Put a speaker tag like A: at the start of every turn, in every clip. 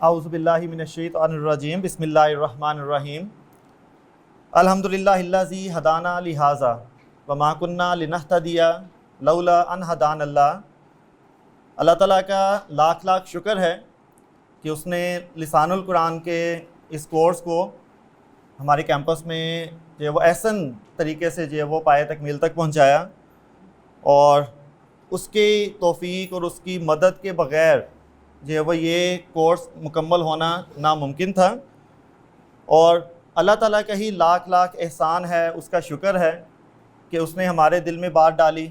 A: اعوذ باللہ من الشیطان الرجیم بسم اللہ الرحمن الرحیم الحمدللہ الذی ہدانا لہذا وما کننا لنہتدی لولا ان ہدانا اللہ۔ اللہ تعالیٰ کا لاکھ لاکھ شکر ہے کہ اس نے لسان القرآن کے اس کورس کو ہمارے کیمپس میں جو ہے وہ احسن طریقے سے جو ہے وہ پایہ تکمیل تک پہنچایا، اور اس کی توفیق اور اس کی مدد کے بغیر جو ہے وہ یہ کورس مکمل ہونا ناممکن تھا۔ اور اللہ تعالیٰ کا ہی لاکھ لاکھ احسان ہے، اس کا شکر ہے کہ اس نے ہمارے دل میں بات ڈالی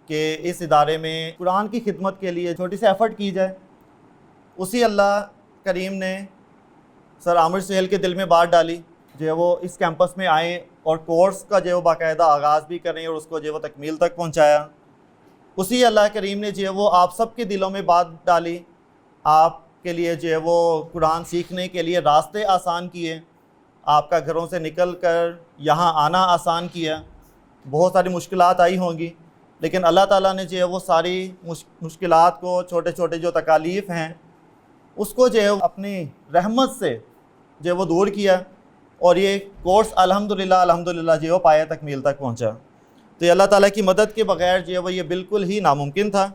A: کہ اس ادارے میں قرآن کی خدمت کے لیے چھوٹی سی ایفرٹ کی جائے۔ اسی اللہ کریم نے سر عامر سہیل کے دل میں بات ڈالی جو ہے وہ اس کیمپس میں آئیں اور کورس کا جو ہے وہ باقاعدہ آغاز بھی کریں اور اس کو جو ہے وہ تکمیل تک پہنچایا۔ اسی اللہ کریم نے جو ہے وہ آپ سب کے دلوں میں بات ڈالی، آپ کے لیے جو ہے وہ قرآن سیکھنے کے لیے راستے آسان کیے، آپ کا گھروں سے نکل کر یہاں آنا آسان کیا۔ بہت ساری مشکلات آئی ہوں گی، لیکن اللہ تعالیٰ نے جو ہے وہ ساری مشکلات کو، چھوٹے چھوٹے جو تکالیف ہیں اس کو جو ہے اپنی رحمت سے جو ہے وہ دور کیا، اور یہ کورس الحمدللہ جو ہے وہ پایہ تکمیل تک پہنچا۔ تو یہ اللہ تعالیٰ کی مدد کے بغیر جو ہے وہ یہ بالکل ہی ناممکن تھا،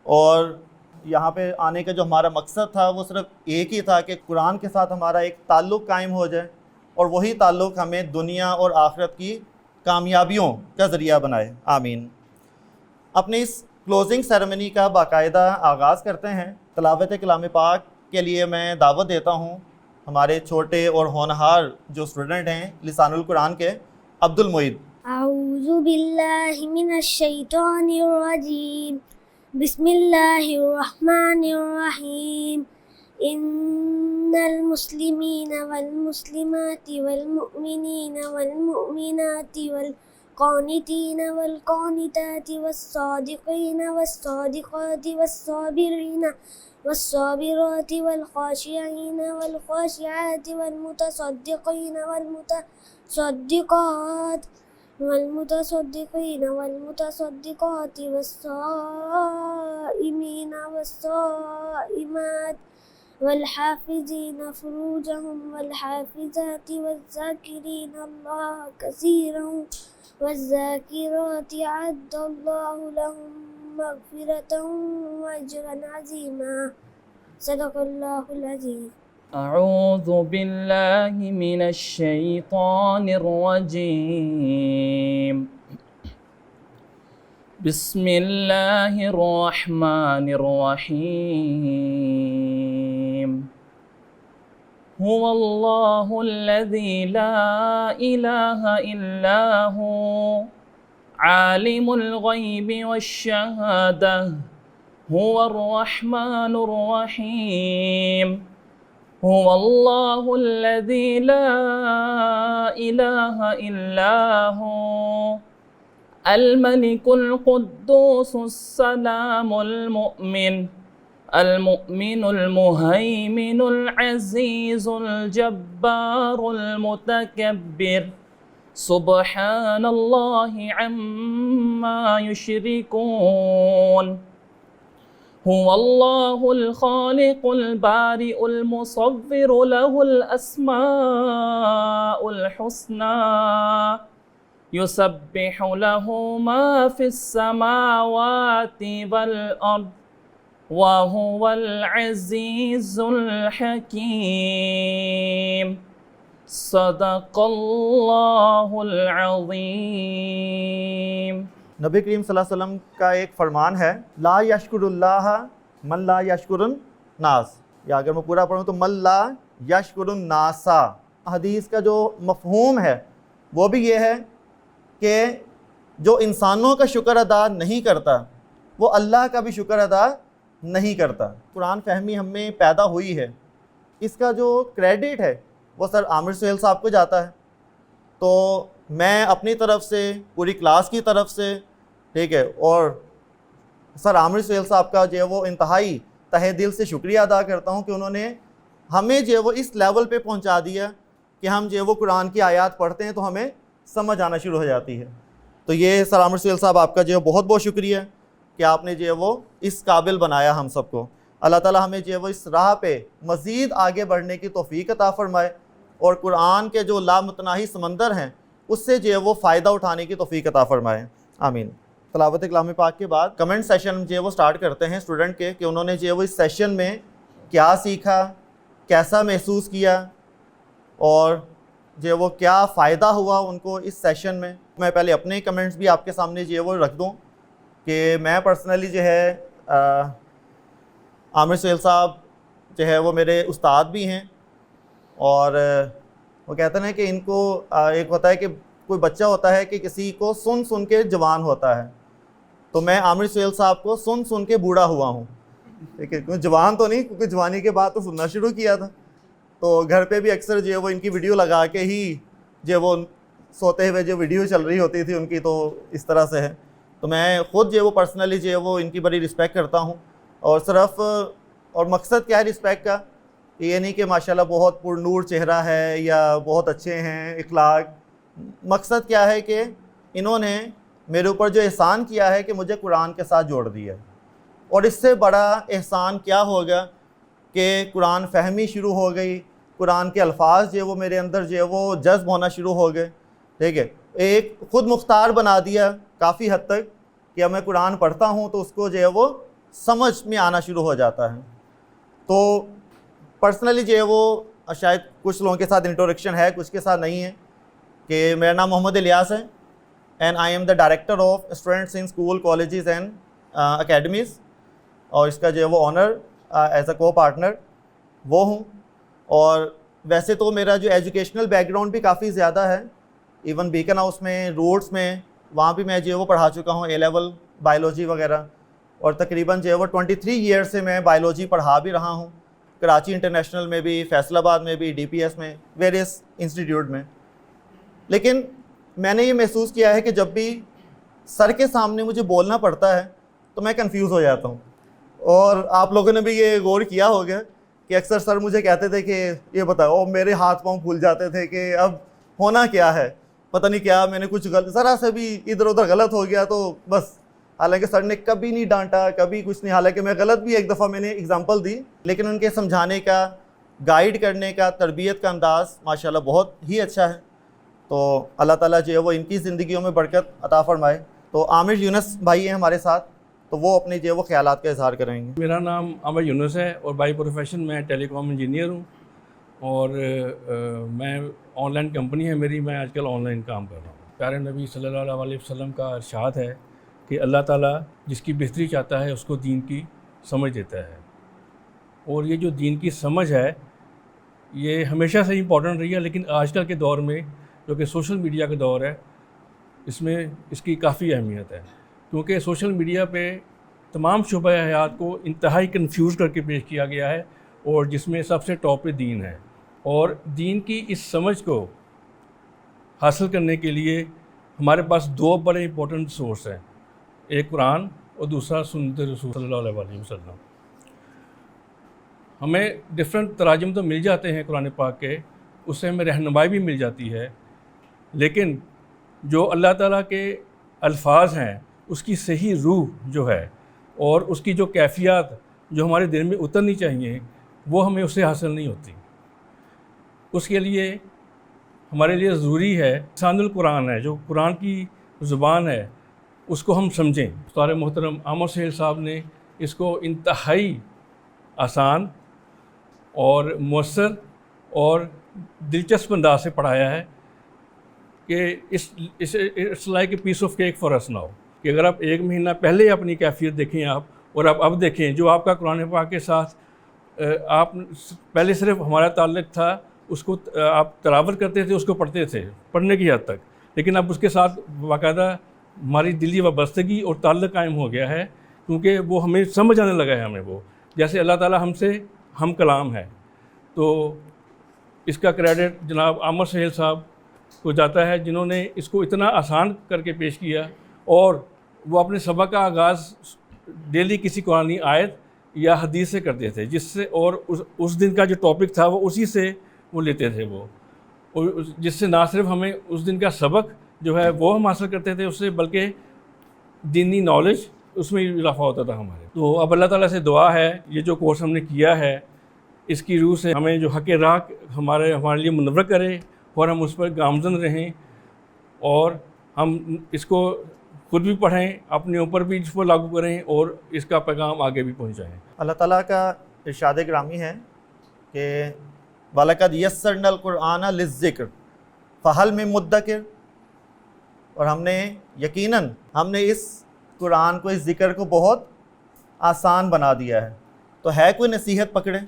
A: اور یہاں پہ آنے کا جو ہمارا مقصد تھا وہ صرف ایک ہی تھا کہ قرآن کے ساتھ ہمارا ایک تعلق قائم ہو جائے، اور وہی تعلق ہمیں دنیا اور آخرت کی کامیابیوں کا ذریعہ بنائے۔ آمین۔ اپنی اس کلوزنگ سیریمنی کا باقاعدہ آغاز کرتے ہیں۔ تلاوت کلام پاک کے لیے میں دعوت دیتا ہوں ہمارے چھوٹے اور ہونہار جو اسٹوڈنٹ ہیں لسان القرآن کے، عبد المعید۔
B: اعوذ باللہ من الشیطان الرجیم بسم اللہ الرحمن الرحیم ان المسلمین والمسلمات والمؤمنین والمؤمنات والقانتین والقانتات والصادقین والصادقات والصابرین والصابرات والخاشعین والخاشعات والمتصدقین والمتصدقات والمتصدقین والمتصدقات والصائمین والصائمات والحافظین فروجهم والحافظات والذاکرین اللہ کثیرا والذاکرات اعد اللہ لهم مغفرة واجرا عظیما۔ صدق اللہ العظیم۔
C: اعوذ باللہ من الشیطان الرجیم بسم اللہ الرحمن الرحیم هو اللہ الذی لا الہ الا هو عالم الغیب والشہادہ هو الرحمن الرحیم هو اللہ الذی لا الہ الا هو الملک القدوس السلام المؤمن المہیمن العزیز الجبار المتکبر سبحان اللہ عما یشرکون هو اللہ الخالق البارئ المصور له الاسماء الحسنى يسبح له ما في السماوات والأرض وهو العزيز الحكيم صدق اللہ العظیم۔
A: نبی کریم صلی اللہ علیہ وسلم کا ایک فرمان ہے، لا یشکر اللہ من لا یشکر الناس، یا اگر میں پورا پڑھوں تو من لا یشکر الناس۔ حدیث کا جو مفہوم ہے وہ بھی یہ ہے کہ جو انسانوں کا شکر ادا نہیں کرتا وہ اللہ کا بھی شکر ادا نہیں کرتا۔ قرآن فہمی ہم میں پیدا ہوئی ہے، اس کا جو کریڈٹ ہے وہ سر عامر سہیل صاحب کو جاتا ہے۔ تو میں اپنی طرف سے، پوری کلاس کی طرف سے، ٹھیک ہے، اور سر عامر سہیل صاحب کا جو ہے وہ انتہائی تہہ دل سے شکریہ ادا کرتا ہوں کہ انہوں نے ہمیں جو ہے وہ اس لیول پہ پہنچا دیا کہ ہم جو ہے وہ قرآن کی آیات پڑھتے ہیں تو ہمیں سمجھ آنا شروع ہو جاتی ہے۔ تو یہ سر عامر سہیل صاحب آپ کا جو ہے بہت بہت شکریہ کہ آپ نے جو ہے وہ اس قابل بنایا ہم سب کو۔ اللہ تعالی ہمیں جو ہے وہ اس راہ پہ مزید آگے بڑھنے کی توفیق عطا فرمائے اور قرآن کے جو لامتناہی سمندر ہیں اس سے جو ہے وہ فائدہ اٹھانے کی توفیق عطا فرمائے، آمین۔ تلاوت کلام پاک کے بعد کمنٹ سیشن جو ہے وہ سٹارٹ کرتے ہیں اسٹوڈنٹ کے کہ انہوں نے جو ہے وہ اس سیشن میں کیا سیکھا، کیسا محسوس کیا اور جو ہے وہ کیا فائدہ ہوا ان کو اس سیشن میں۔ میں پہلے اپنے کمنٹس بھی آپ کے سامنے جو ہے وہ رکھ دوں کہ میں پرسنلی جو ہے عامر سہیل صاحب جو ہے وہ میرے استاد بھی ہیں، اور وہ کہتے ہیں کہ ان کو ایک ہوتا ہے کہ کوئی بچہ ہوتا ہے کہ کسی کو سن سن کے جوان ہوتا ہے، تو میں عامر سہیل صاحب کو سن سن کے بوڑھا ہوا ہوں، ٹھیک ہے، جوان تو نہیں، کیونکہ جوانی کے بعد تو سننا شروع کیا تھا، تو گھر پہ بھی اکثر جو ہے وہ ان کی ویڈیو لگا کے ہی جو وہ سوتے ہوئے جو ویڈیو چل رہی ہوتی تھی ان کی، تو اس طرح سے ہے۔ تو میں خود جو ہے وہ پرسنلی جو ہے وہ ان کی بڑی رسپیکٹ کرتا ہوں، اور صرف اور مقصد کیا ہے رسپیکٹ کا، یہ نہیں کہ ماشاءاللہ بہت پر نور چہرہ ہے یا بہت اچھے ہیں اخلاق، مقصد کیا ہے کہ انہوں نے میرے اوپر جو احسان کیا ہے کہ مجھے قرآن کے ساتھ جوڑ دیا، اور اس سے بڑا احسان کیا ہوگا کہ قرآن فہمی شروع ہو گئی، قرآن کے الفاظ جو ہے وہ میرے اندر جو ہے وہ جذب ہونا شروع ہو گئے، ٹھیک ہے، ایک خود مختار بنا دیا کافی حد تک کہ اب میں قرآن پڑھتا ہوں تو اس کو جو ہے وہ سمجھ میں آنا شروع ہو جاتا ہے۔ تو پرسنلی جو ہے وہ شاید کچھ لوگوں کے ساتھ انٹروڈکشن ہے، کچھ کے ساتھ نہیں ہے، کہ میرا نام محمد الیاس ہے and I am the director of students in school colleges and academies, اور اس کا جو ہے وہ آنر ایز اے کو پارٹنر وہ ہوں۔ اور ویسے تو میرا جو ایجوکیشنل بیک گراؤنڈ بھی کافی زیادہ ہے، ایون بیکن ہاؤس میں، روڈس میں، وہاں بھی میں جو ہے وہ پڑھا چکا ہوں اے لیول بایولوجی وغیرہ، اور تقریباً جو ہے وہ 23 ایئر سے میں بایولوجی پڑھا بھی رہا ہوں، کراچی انٹرنیشنل میں بھی، فیصل آباد میں بھی، ڈی پی ایس میں، ویریس انسٹیٹیوٹ میں۔ لیکن میں نے یہ محسوس کیا ہے کہ جب بھی سر کے سامنے مجھے بولنا پڑتا ہے تو میں کنفیوز ہو جاتا ہوں، اور آپ لوگوں نے بھی یہ غور کیا ہوگا کہ اکثر سر مجھے کہتے تھے کہ یہ بتاؤ، اور میرے ہاتھ پاؤں پھول جاتے تھے کہ اب ہونا کیا ہے، پتہ نہیں کیا میں نے کچھ ذرا سے بھی ادھر ادھر غلط ہو گیا تو بس، حالانکہ سر نے کبھی نہیں ڈانٹا، کبھی کچھ نہیں، حالانکہ میں غلط بھی ایک دفعہ میں نے اگزامپل دی، لیکن ان کے سمجھانے کا، گائیڈ کرنے کا، تربیت کا انداز ماشاءاللہ بہت ہی اچھا ہے۔ تو اللہ تعالیٰ جو ہے وہ ان کی زندگیوں میں برکت عطا فرمائے۔ تو عامر یونس بھائی ہیں ہمارے ساتھ، تو وہ اپنے جو ہے وہ خیالات کا اظہار کریں گے۔
D: میرا نام عامر یونس ہے اور بائی پروفیشن میں ٹیلی کام انجینئر ہوں، اور میں آن لائن کمپنی ہے میری، میں آج کل آن لائن کام کر رہا ہوں۔ پیارے نبی صلی اللہ علیہ وسلم کا ارشاد ہے کہ اللہ تعالیٰ جس کی بہتری چاہتا ہے اس کو دین کی سمجھ دیتا ہے، اور یہ جو دین کی سمجھ ہے یہ ہمیشہ سے امپورٹنٹ رہی ہے، لیکن آج کل کے دور میں جو کہ سوشل میڈیا کا دور ہے، اس میں اس کی کافی اہمیت ہے، کیونکہ سوشل میڈیا پہ تمام شعبہ حیات کو انتہائی کنفیوز کر کے پیش کیا گیا ہے، اور جس میں سب سے ٹاپ پہ دین ہے، اور دین کی اس سمجھ کو حاصل کرنے کے لیے ہمارے پاس دو بڑے امپورٹنٹ سورس ہیں، ایک قرآن اور دوسرا سنت رسول صلی اللہ علیہ وسلم۔ ہمیں ڈفرینٹ تراجم تو مل جاتے ہیں قرآن پاک کے، اس سے ہمیں رہنمائی بھی مل جاتی ہے، لیکن جو اللہ تعالیٰ کے الفاظ ہیں اس کی صحیح روح جو ہے اور اس کی جو کیفیات جو ہمارے دل میں اترنی چاہیے وہ ہمیں اس سے حاصل نہیں ہوتی۔ اس کے لیے ہمارے لیے ضروری ہے لسان القرآن ہے، جو قرآن کی زبان ہے، اس کو ہم سمجھیں۔ استاد محترم عامر سہیل صاحب نے اس کو انتہائی آسان اور مؤثر اور دلچسپ انداز سے پڑھایا ہے کہ it's like a piece of cake for us now, کہ اگر آپ ایک مہینہ پہلے اپنی کیفیت دیکھیں آپ، اور آپ اب دیکھیں جو آپ کا قرآن پاک کے ساتھ آپ پہلے صرف ہمارا تعلق تھا، اس کو آپ تلاوت کرتے تھے، اس کو پڑھتے تھے پڑھنے کی حد تک، لیکن اب اس کے ساتھ باقاعدہ ہماری دلی وابستگی اور تعلق قائم ہو گیا ہے، کیونکہ وہ ہمیں سمجھ آنے لگا ہے، ہمیں وہ جیسے اللہ تعالیٰ ہم سے ہم کلام ہے۔ تو اس کا کریڈٹ جناب عامر سہیل صاحب کو جاتا ہے، جنہوں نے اس کو اتنا آسان کر کے پیش کیا، اور وہ اپنے سبق کا آغاز ڈیلی کسی قرآنی آیت یا حدیث سے کرتے تھے، جس سے اور اس دن کا جو ٹاپک تھا وہ اسی سے وہ لیتے تھے وہ، اور جس سے نہ صرف ہمیں اس دن کا سبق جو ہے وہ ہم حاصل کرتے تھے اس سے، بلکہ دینی نالج اس میں اضافہ ہوتا تھا ہمارے. تو اب اللہ تعالیٰ سے دعا ہے یہ جو کورس ہم نے کیا ہے اس کی روح سے ہمیں جو حق راہ ہمارے لیے منور کرے اور ہم اس پر گامزن رہیں اور ہم اس کو خود بھی پڑھیں, اپنے اوپر بھی اس کو لاگو کریں اور اس کا پیغام آگے بھی پہنچائیں.
A: اللہ تعالیٰ کا ارشاد گرامی ہے کہ وَلَقَدْ يَسَّرْنَا الْقُرْآنَ لِلذِّكْرِ فَهَلْ مِن مُدَّكِرٍ, اور یقیناً ہم نے اس قرآن کو, اس ذکر کو بہت آسان بنا دیا ہے, تو ہے کوئی نصیحت پکڑے.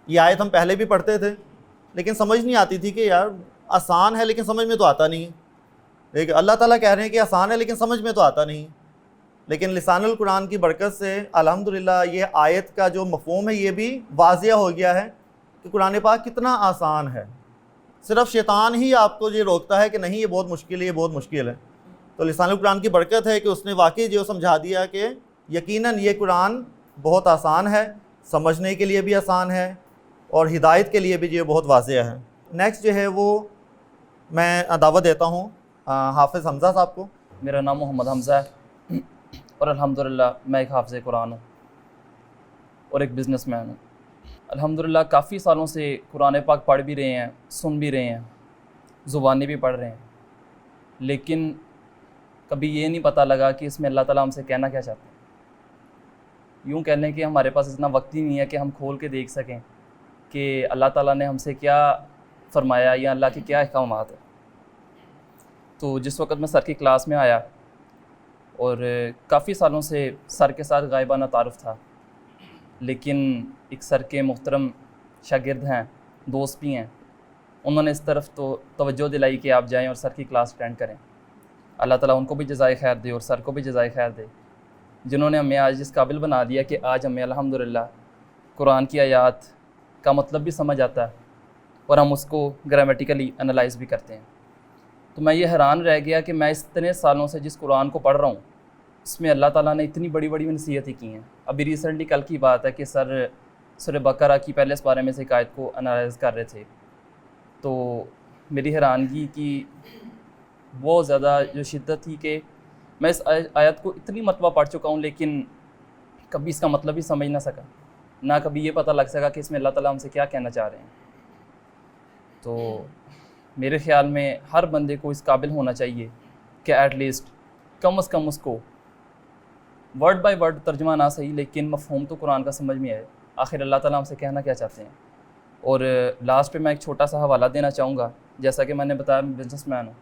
A: یہ آیت ہم پہلے بھی پڑھتے تھے لیکن سمجھ نہیں آتی تھی کہ یار آسان ہے لیکن سمجھ میں تو آتا نہیں ہے. لیکن اللہ تعالیٰ کہہ رہے ہیں کہ آسان ہے لیکن سمجھ میں تو آتا نہیں. لیکن لسان القرآن کی برکت سے الحمدللہ یہ آیت کا جو مفہوم ہے یہ بھی واضح ہو گیا ہے کہ قرآن پاک کتنا آسان ہے. صرف شیطان ہی آپ کو یہ روکتا ہے کہ نہیں یہ بہت مشکل ہے, یہ بہت مشکل ہے. تو لسان القرآن کی برکت ہے کہ اس نے واقعی جو سمجھا دیا کہ یقیناً یہ قرآن بہت آسان ہے, سمجھنے کے لیے بھی آسان ہے اور ہدایت کے لیے بھی جو بہت واضح ہے. نیکسٹ جو ہے وہ میں دعوت دیتا ہوں حافظ حمزہ صاحب کو.
C: میرا نام محمد حمزہ ہے اور الحمدللہ میں ایک حافظ قرآن ہوں اور ایک بزنس مین ہوں. الحمدللہ کافی سالوں سے قرآن پاک پڑھ بھی رہے ہیں, سن بھی رہے ہیں, زبانی بھی پڑھ رہے ہیں, لیکن کبھی یہ نہیں پتہ لگا کہ اس میں اللہ تعالیٰ ہم سے کہنا کیا چاہتے ہیں. یوں کہہ لیں کہ ہمارے پاس اتنا وقت ہی نہیں ہے کہ ہم کھول کے دیکھ سکیں کہ اللہ تعالیٰ نے ہم سے کیا فرمایا یا اللہ کے کیا احکامات ہیں. تو جس وقت میں سر کی کلاس میں آیا اور کافی سالوں سے سر کے ساتھ غائبانہ تعارف تھا, لیکن ایک سر کے محترم شاگرد ہیں, دوست بھی ہیں, انہوں نے اس طرف تو توجہ دلائی کہ آپ جائیں اور سر کی کلاس اٹینڈ کریں. اللہ تعالیٰ ان کو بھی جزائے خیر دے اور سر کو بھی جزائے خیر دے, جنہوں نے ہمیں آج اس قابل بنا دیا کہ آج ہمیں الحمدللہ قرآن کی آیات کا مطلب بھی سمجھ آتا ہے اور ہم اس کو گرامیٹیکلی انالائز بھی کرتے ہیں. تو میں یہ حیران رہ گیا کہ میں اتنے سالوں سے جس قرآن کو پڑھ رہا ہوں اس میں اللہ تعالیٰ نے اتنی بڑی بڑی نصیحتیں کی ہیں. ابھی ریسنٹلی کل کی بات ہے کہ سورہ بقرہ کی پہلے اس بارے میں سے ایک آیت کو انالائز کر رہے تھے, تو میری حیرانگی کی بہت زیادہ جو شدت تھی کہ میں اس آیت کو اتنی مرتبہ پڑھ چکا ہوں لیکن کبھی اس کا مطلب ہی سمجھ نہ سکا, نہ کبھی یہ پتہ لگ سکا کہ اس میں اللہ تعالیٰ ہم سے کیا کہنا چاہ رہے ہیں. تو میرے خیال میں ہر بندے کو اس قابل ہونا چاہیے کہ ایٹ لیسٹ کم از کم اس کو ورڈ بائی ورڈ ترجمہ نہ صحیح لیکن مفہوم تو قرآن کا سمجھ میں آئے آخر اللہ تعالیٰ ہم سے کہنا کیا چاہتے ہیں. اور لاسٹ پہ میں ایک چھوٹا سا حوالہ دینا چاہوں گا. جیسا کہ میں نے بتایا میں بزنس مین ہوں,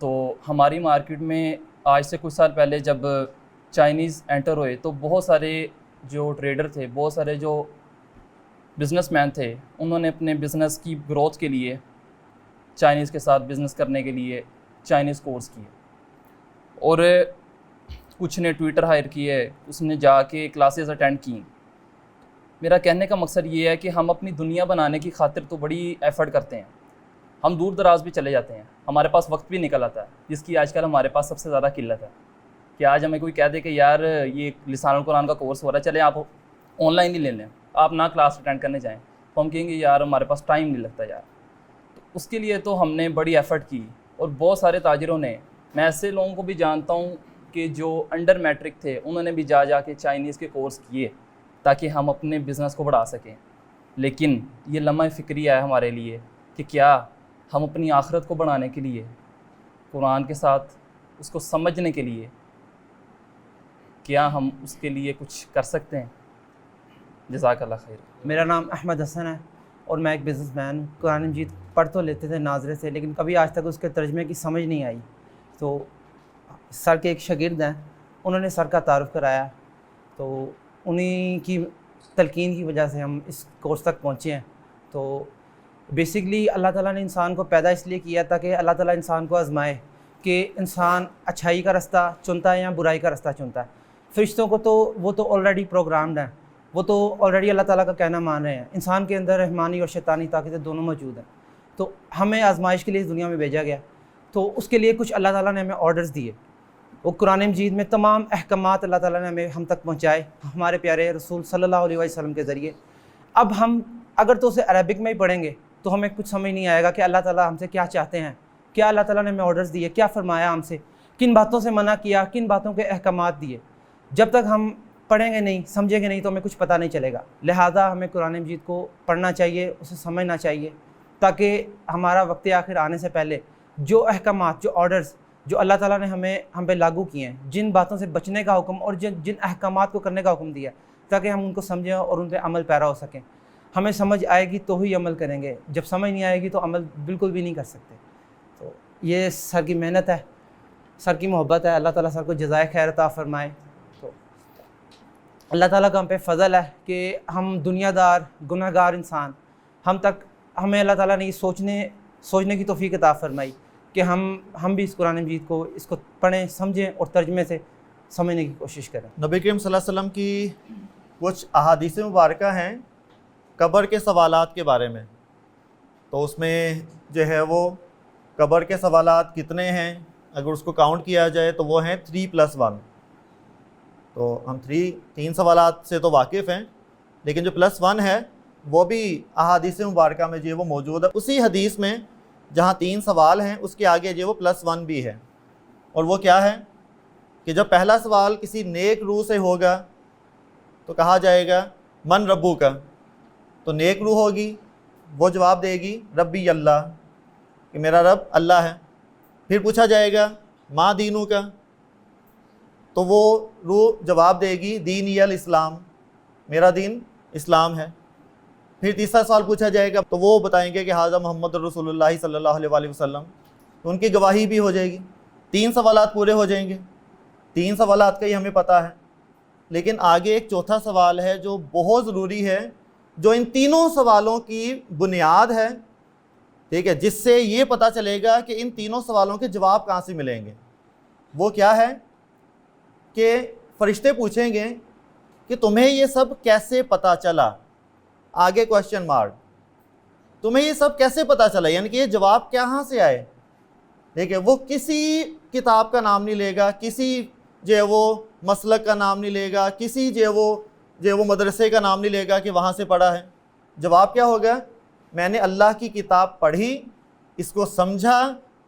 C: تو ہماری مارکیٹ میں آج سے کچھ سال پہلے جب چائنیز انٹر ہوئے تو بہت سارے جو ٹریڈر تھے, بہت سارے جو بزنس مین تھے, انہوں نے اپنے بزنس کی گروتھ کے لیے چائنیز کے ساتھ بزنس کرنے کے لیے چائنیز کورس کیے اور کچھ نے ٹویٹر ہائر کیے, اس نے جا کے کلاسز اٹینڈ کیں. میرا کہنے کا مقصد یہ ہے کہ ہم اپنی دنیا بنانے کی خاطر تو بڑی ایفرٹ کرتے ہیں, ہم دور دراز بھی چلے جاتے ہیں, ہمارے پاس وقت بھی نکل آتا ہے, جس کی آج کل ہمارے پاس سب سے زیادہ قلت ہے. کہ آج ہمیں کوئی کہہ دے کہ یار یہ لسان القرآن کا کورس ہو رہا ہے, چلیں آپ آن لائن ہی لے لیں, آپ نہ کلاس اٹینڈ کرنے جائیں, تو ہم کہیں گے یار ہمارے پاس ٹائم نہیں لگتا یار. تو اس کے لیے تو ہم نے بڑی ایفرٹ کی اور بہت سارے تاجروں نے, میں ایسے لوگوں کو بھی جانتا ہوں کہ جو انڈر میٹرک تھے, انہوں نے بھی جا کے چائنیز کے کورس کیے تاکہ ہم اپنے بزنس کو بڑھا سکیں. لیکن یہ لمحہ فکریہ ہے ہمارے لیے کہ کیا ہم اپنی آخرت کو بڑھانے کے لیے, قرآن کے ساتھ اس کو سمجھنے کے لیے, کیا ہم اس کے لیے کچھ کر سکتے ہیں؟ جزاک اللہ خیر.
E: میرا نام احمد حسن ہے اور میں ایک بزنس مین ہوں. قرآن مجید پڑھ تو لیتے تھے ناظرے سے, لیکن کبھی آج تک اس کے ترجمے کی سمجھ نہیں آئی. تو سر کے ایک شاگرد ہیں, انہوں نے سر کا تعارف کرایا, تو انہی کی تلقین کی وجہ سے ہم اس کورس تک پہنچے ہیں. تو بیسکلی اللہ تعالیٰ نے انسان کو پیدا اس لیے کیا تاکہ اللہ تعالیٰ انسان کو آزمائے کہ انسان اچھائی کا رستہ چنتا ہے یا برائی کا رستہ چنتا ہے. فرشتوں کو تو وہ تو آلریڈی پروگرامڈ ہیں, وہ تو آلریڈی اللہ تعالیٰ کا کہنا مان رہے ہیں. انسان کے اندر رحمانی اور شیطانی طاقتیں دونوں موجود ہیں. تو ہمیں آزمائش کے لیے اس دنیا میں بھیجا گیا, تو اس کے لیے کچھ اللہ تعالیٰ نے ہمیں آرڈرز دیے. وہ قرآن مجید میں تمام احکامات اللہ تعالیٰ نے ہم تک پہنچائے ہمارے پیارے رسول صلی اللہ علیہ وسلم کے ذریعے. اب ہم اگر تو اسے عربک میں ہی پڑھیں گے تو ہمیں کچھ سمجھ نہیں آئے گا کہ اللہ تعالیٰ ہم سے کیا چاہتے ہیں, کیا اللہ تعالیٰ نے ہمیں آرڈرز دیے, کیا فرمایا ہم سے, کن باتوں سے منع کیا, کن باتوں کے احکامات دیے. جب تک ہم پڑھیں گے نہیں، سمجھیں گے نہیں، تو ہمیں کچھ پتہ نہیں چلے گا. لہٰذا ہمیں قرآن مجید کو پڑھنا چاہیے، اسے سمجھنا چاہیے، تاکہ ہمارا وقت آخر آنے سے پہلے جو احکامات، جو آرڈرز جو اللہ تعالیٰ نے ہم پہ لاگو کیے ہیں، جن باتوں سے بچنے کا حکم اور جن احکامات کو کرنے کا حکم دیا ہے، تاکہ ہم ان کو سمجھیں اور ان پہ عمل پیرا ہو سکیں. ہمیں سمجھ آئے گی تو ہی عمل کریں گے، جب سمجھ نہیں آئے گی تو عمل بالکل بھی نہیں کر سکتے. تو یہ سر کی محنت ہے، سر کی محبت ہے. اللہ تعالیٰ سر کو جزائے خیر عطا فرمائے. تو اللہ تعالیٰ کا ہم پہ فضل ہے کہ ہم دنیا دار گناہ گار انسان، ہمیں اللہ تعالیٰ نے یہ سوچنے کی توفیق عطا فرمائی کہ ہم بھی اس قرآن مجید کو پڑھیں، سمجھیں اور ترجمے سے سمجھنے کی کوشش کریں.
A: نبی کریم صلی اللہ علیہ وسلم کی کچھ احادیث مبارکہ ہیں قبر کے سوالات کے بارے میں. تو اس میں جو ہے وہ قبر کے سوالات کتنے ہیں، اگر اس کو کاؤنٹ کیا جائے تو وہ ہیں 3+1. تو ہم 3 سوالات سے تو واقف ہیں، لیکن جو +1 ہے وہ بھی احادیث مبارکہ میں جو ہے وہ موجود ہے. اسی حدیث میں جہاں 3 سوال ہیں اس کے آگے جو وہ +1 بھی ہے. اور وہ کیا ہے کہ جب پہلا سوال کسی نیک روح سے ہوگا تو کہا جائے گا من ربو کا، تو نیک روح ہوگی، وہ جواب دے گی ربی اللہ، کہ میرا رب اللہ ہے. پھر پوچھا جائے گا ما دینو کا، تو وہ روح جواب دے گی دینی الاسلام، میرا دین اسلام ہے. پھر تیسرا سوال پوچھا جائے گا تو وہ بتائیں گے کہ حاضر محمد رسول اللہ صلی اللہ علیہ وآلہ وسلم، تو ان کی گواہی بھی ہو جائے گی. 3 سوالات پورے ہو جائیں گے. 3 سوالات کا ہی ہمیں پتہ ہے، لیکن آگے ایک چوتھا سوال ہے جو بہت ضروری ہے، جو ان تینوں سوالوں کی بنیاد ہے، ٹھیک ہے، جس سے یہ پتہ چلے گا کہ ان تینوں سوالوں کے جواب کہاں سے ملیں گے. وہ کیا ہے کہ فرشتے پوچھیں گے کہ تمہیں یہ سب کیسے پتہ چلا، آگے کویسچن مارک، تمہیں یہ سب کیسے پتہ چلا، یعنی کہ یہ جواب کہاں سے آئے. ٹھیک ہے، وہ کسی کتاب کا نام نہیں لے گا، کسی جو ہے وہ مسلک کا نام نہیں لے گا، کسی جو ہے وہ مدرسے کا نام نہیں لے گا کہ وہاں سے پڑھا ہے. جواب کیا ہوگا، میں نے اللہ کی کتاب پڑھی، اس کو سمجھا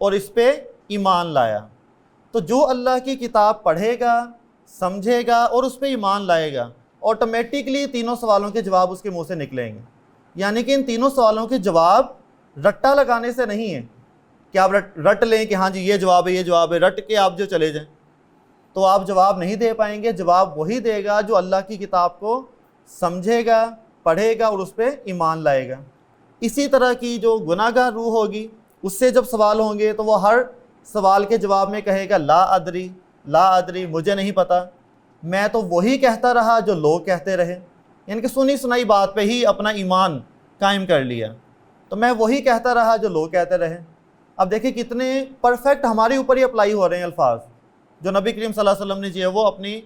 A: اور اس پہ ایمان لایا. تو جو اللہ کی کتاب پڑھے گا، سمجھے گا اور اس پہ ایمان لائے گا، آٹومیٹکلی تینوں سوالوں کے جواب اس کے منہ سے نکلیں گے. یعنی کہ ان تینوں سوالوں کے جواب رٹا لگانے سے نہیں ہیں کہ آپ رٹ لیں کہ ہاں جی یہ جواب ہے، یہ جواب ہے، رٹ کے آپ جو چلے جائیں تو آپ جواب نہیں دے پائیں گے. جواب وہی دے گا جو اللہ کی کتاب کو سمجھے گا، پڑھے گا اور اس پہ ایمان لائے گا. اسی طرح کی جو گناہ گار روح ہوگی، اس سے جب سوال ہوں گے تو وہ ہر سوال کے جواب میں کہے گا لا ادری، لا ادری، مجھے نہیں پتہ، میں تو وہی کہتا رہا جو لوگ کہتے رہے. یعنی کہ سنی سنائی بات پہ ہی اپنا ایمان قائم کر لیا، تو میں وہی کہتا رہا جو لوگ کہتے رہے. اب دیکھیں کتنے پرفیکٹ ہمارے اوپر ہی اپلائی ہو رہے ہیں الفاظ جو نبی کریم صلی اللہ علیہ وسلم نے جو ہے وہ اپنی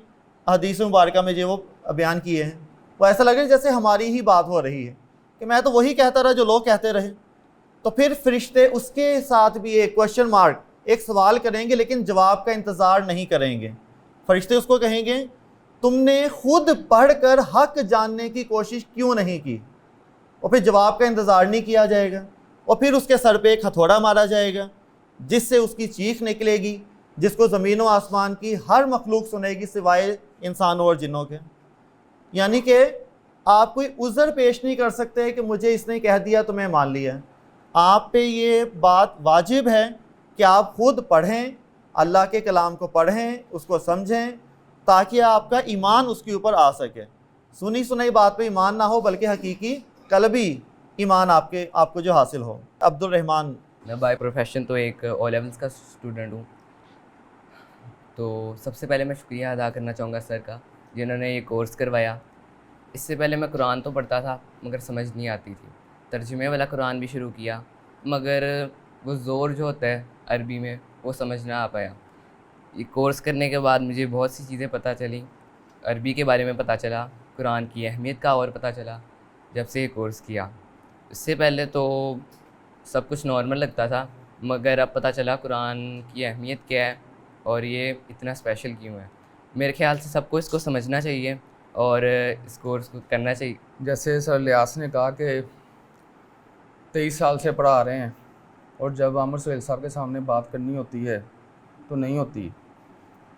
A: حدیث مبارکہ میں جو ہے وہ بیان کیے ہیں. وہ ایسا لگے جیسے ہماری ہی بات ہو رہی ہے کہ میں تو وہی کہتا رہا جو لوگ کہتے رہے. تو پھر فرشتے اس کے ساتھ بھی ایک کویسچن مارک، ایک سوال کریں گے لیکن جواب کا انتظار نہیں کریں گے. فرشتے اس کو کہیں گے تم نے خود پڑھ کر حق جاننے کی کوشش کیوں نہیں کی، اور پھر جواب کا انتظار نہیں کیا جائے گا، اور پھر اس کے سر پہ ایک ہتھوڑا مارا جائے گا جس سے اس کی چیخ نکلے گی، جس کو زمین و آسمان کی ہر مخلوق سنے گی سوائے انسانوں اور جنوں کے. یعنی کہ آپ کوئی عذر پیش نہیں کر سکتے کہ مجھے اس نے کہہ دیا تو میں مان لیا. آپ پہ یہ بات واجب ہے کہ آپ خود پڑھیں، اللہ کے کلام کو پڑھیں، اس کو سمجھیں، تاکہ آپ کا ایمان اس کے اوپر آ سکے. سنی سنائی بات پہ ایمان نہ ہو بلکہ حقیقی قلبی ایمان آپ کو جو حاصل ہو. عبد الرحمن.
F: میں بائی پروفیشن تو ایک او لیولس کا اسٹوڈنٹ ہوں. تو سب سے پہلے میں شکریہ ادا کرنا چاہوں گا سر کا جنہوں نے یہ کورس کروایا. اس سے پہلے میں قرآن تو پڑھتا تھا مگر سمجھ نہیں آتی تھی. ترجمے والا قرآن بھی شروع کیا مگر وہ زور جو ہوتا ہے عربی میں وہ سمجھ نہ آ پایا. یہ کورس کرنے کے بعد مجھے بہت سی چیزیں پتہ چلیں، عربی کے بارے میں پتہ چلا، قرآن کی اہمیت کا اور پتہ چلا جب سے یہ کورس کیا. اس سے پہلے تو سب کچھ نارمل لگتا تھا مگر اب پتہ چلا قرآن کی اہمیت کیا ہے اور یہ اتنا اسپیشل کیوں ہے. میرے خیال سے سب کو اس کو سمجھنا چاہیے اور اس کورس کو کرنا چاہیے.
G: جیسے سر لیاس نے کہا کہ 23 سال سے پڑھا رہے ہیں اور جب عامر سہیل صاحب کے سامنے بات کرنی ہوتی ہے تو نہیں ہوتی،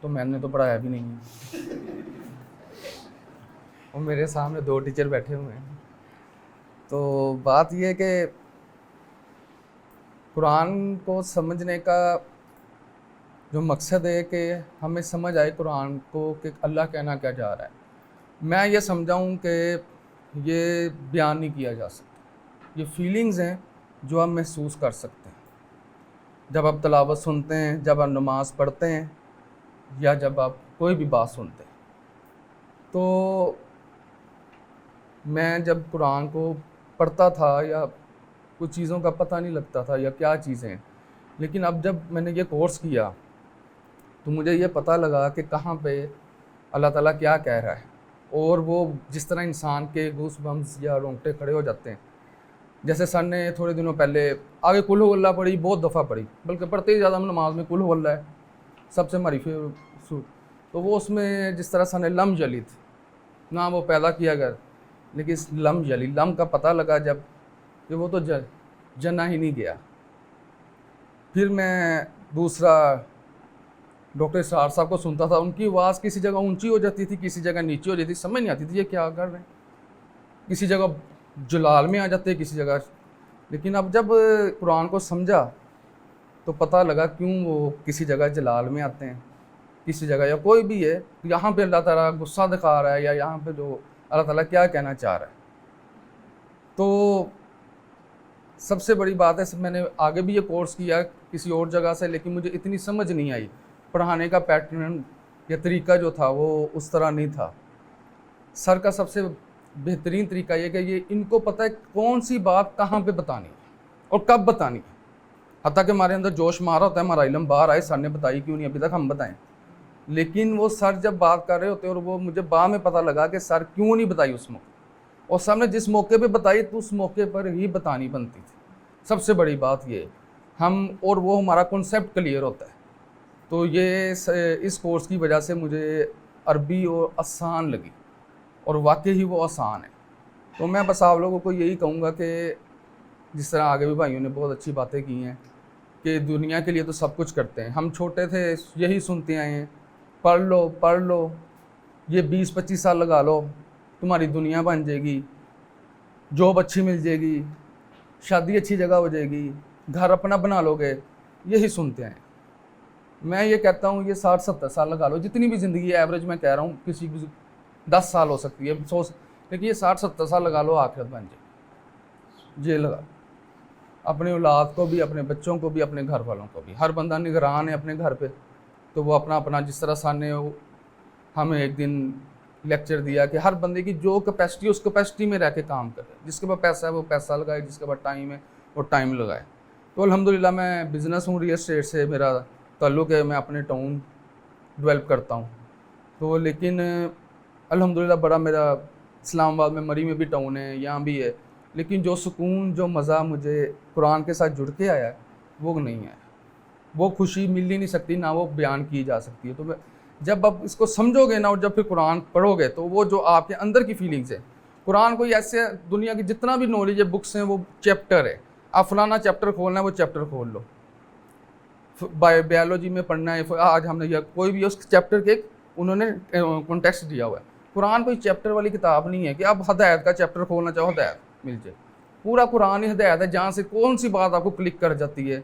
G: تو میں نے تو پڑھایا بھی نہیں ہے. اور میرے سامنے 2 ٹیچر بیٹھے ہوئے ہیں. تو بات یہ ہے کہ قرآن کو سمجھنے کا جو مقصد ہے کہ ہمیں سمجھ آئے قرآن کو کہ اللہ کہنا کیا چاہ رہا ہے. میں یہ سمجھاؤں کہ یہ بیان نہیں کیا جا سکتا. یہ فیلنگز ہیں جو ہم محسوس کر سکتے ہیں جب آپ تلاوت سنتے ہیں, جب آپ نماز پڑھتے ہیں, یا جب آپ کوئی بھی بات سنتے ہیں. تو میں جب قرآن کو پڑھتا تھا یا کچھ چیزوں کا پتہ نہیں لگتا تھا یا کیا چیزیں, لیکن اب جب میں نے یہ کورس کیا تو مجھے یہ پتہ لگا کہ کہاں پہ اللہ تعالیٰ کیا کہہ رہا ہے. اور وہ جس طرح انسان کے گوس بمز یا رونگٹے کھڑے ہو جاتے ہیں. جیسے سر نے تھوڑے دنوں پہلے آگے قل هو اللہ پڑھی, بہت دفعہ پڑھی, بلکہ پڑھتے ہی زیادہ ہم نماز میں قل هو اللہ ہے, سب سے ہماری فیوریٹ. تو وہ اس میں جس طرح سر نے لم یلد, نہ وہ پیدا کیا گیا, لیکن اس لم یلد, لم کا پتہ لگا جب کہ وہ تو جنا ہی نہیں گیا. پھر میں دوسرا ڈاکٹر اسرار صاحب کو سنتا تھا, ان کی آواز کسی جگہ اونچی ہو جاتی تھی, کسی جگہ نیچی ہو جاتی تھی, سمجھ نہیں آتی تھی یہ کیا کر رہے ہیں. کسی جگہ جلال میں آ جاتے, کسی جگہ. لیکن اب جب قرآن کو سمجھا تو پتہ لگا کیوں وہ کسی جگہ جلال میں آتے ہیں, کسی جگہ یا کوئی بھی ہے یہاں پہ اللہ تعالیٰ غصہ دکھا رہا ہے یا یہاں پہ جو اللہ تعالیٰ کیا کہنا چاہ رہا ہے. تو سب سے بڑی بات ہے, میں نے آگے بھی یہ کورس کیا کسی اور جگہ سے, لیکن مجھے اتنی سمجھ نہیں آئی. پڑھانے کا پیٹرن یا طریقہ جو تھا وہ اس طرح نہیں تھا. سر کا سب سے بہترین طریقہ یہ کہ یہ ان کو پتہ ہے کون سی بات کہاں پہ بتانی ہے اور کب بتانی ہے. حتیٰ کہ ہمارے اندر جوش مارا ہوتا ہے, ہمارا علم باہر آئے, سر نے بتائی کیوں نہیں ابھی تک, ہم بتائیں. لیکن وہ سر جب بات کر رہے ہوتے ہیں اور وہ مجھے بعد میں پتہ لگا کہ سر کیوں نہیں بتائی اس موقع, اور سر نے جس موقع پہ بتائی تو اس موقع پر ہی بتانی بنتی تھی. سب سے بڑی بات یہ ہم اور وہ ہمارا کنسیپٹ کلیئر ہوتا ہے. تو یہ اس کورس کی وجہ سے مجھے عربی اور آسان لگی, اور واقعی ہی وہ آسان ہے. تو میں بس آپ لوگوں کو یہی کہوں گا کہ جس طرح آگے بھی بھائیوں نے بہت اچھی باتیں کی ہیں کہ دنیا کے لیے تو سب کچھ کرتے ہیں. ہم چھوٹے تھے یہی سنتے آئے ہیں, پڑھ لو, یہ 20-25 سال لگا لو, تمہاری دنیا بن جائے گی, جاب اچھی مل جائے گی, شادی اچھی جگہ ہو جائے گی, گھر اپنا بنا لو گے, یہی سنتے ہیں. میں یہ کہتا ہوں یہ 60-70 سال لگا لو, جتنی بھی زندگی ایوریج میں کہہ رہا ہوں, کسی کی 10 سال ہو سکتی ہے, لیکن یہ 60-70 سال لگا لو, آخرت بن جائے. یہ لگا اپنی اولاد کو بھی, اپنے بچوں کو بھی, اپنے گھر والوں کو بھی. ہر بندہ نگران ہے اپنے گھر پہ, تو وہ اپنا جس طرح سر نے ہمیں ایک دن لیکچر دیا کہ ہر بندے کی جو کیپیسٹی ہے اس کیپیسٹی میں رہ کے کام کرے. جس کے پاس پیسہ ہے وہ پیسہ لگائے, جس کے پاس ٹائم ہے وہ ٹائم لگائے. تو الحمدللہ میں بزنس ہوں, ریئل اسٹیٹ سے میرا تعلق ہے, میں اپنے ٹاؤن ڈیولپ کرتا ہوں. تو لیکن الحمدللہ بڑا میرا اسلام آباد میں, مری میں بھی ٹاؤن ہے, یہاں بھی ہے, لیکن جو سکون جو مزہ مجھے قرآن کے ساتھ جڑ کے آیا ہے وہ نہیں ہے. وہ خوشی مل ہی نہیں سکتی, نہ وہ بیان کی جا سکتی ہے. تو جب آپ اس کو سمجھو گے نا, اور جب پھر قرآن پڑھو گے تو وہ جو آپ کے اندر کی فیلنگز ہے, قرآن کوئی ایسے دنیا کی جتنا بھی نالج ہے بکس ہیں وہ چیپٹر ہے. آپ فلانا چیپٹر کھولنا ہے وہ چیپٹر کھول لو. بایولوجی میں پڑھنا ہے, آج ہم نے یا کوئی بھی اس چیپٹر کے انہوں نے کانٹیکسٹ دیا ہوا ہے. قرآن کوئی چیپٹر والی کتاب نہیں ہے کہ آپ ہدایت کا چیپٹر کھولنا چاہو ہدایت مل جائے. پورا قرآن ہی ہدایت ہے, جہاں سے کون سی بات آپ کو کلک کر جاتی ہے.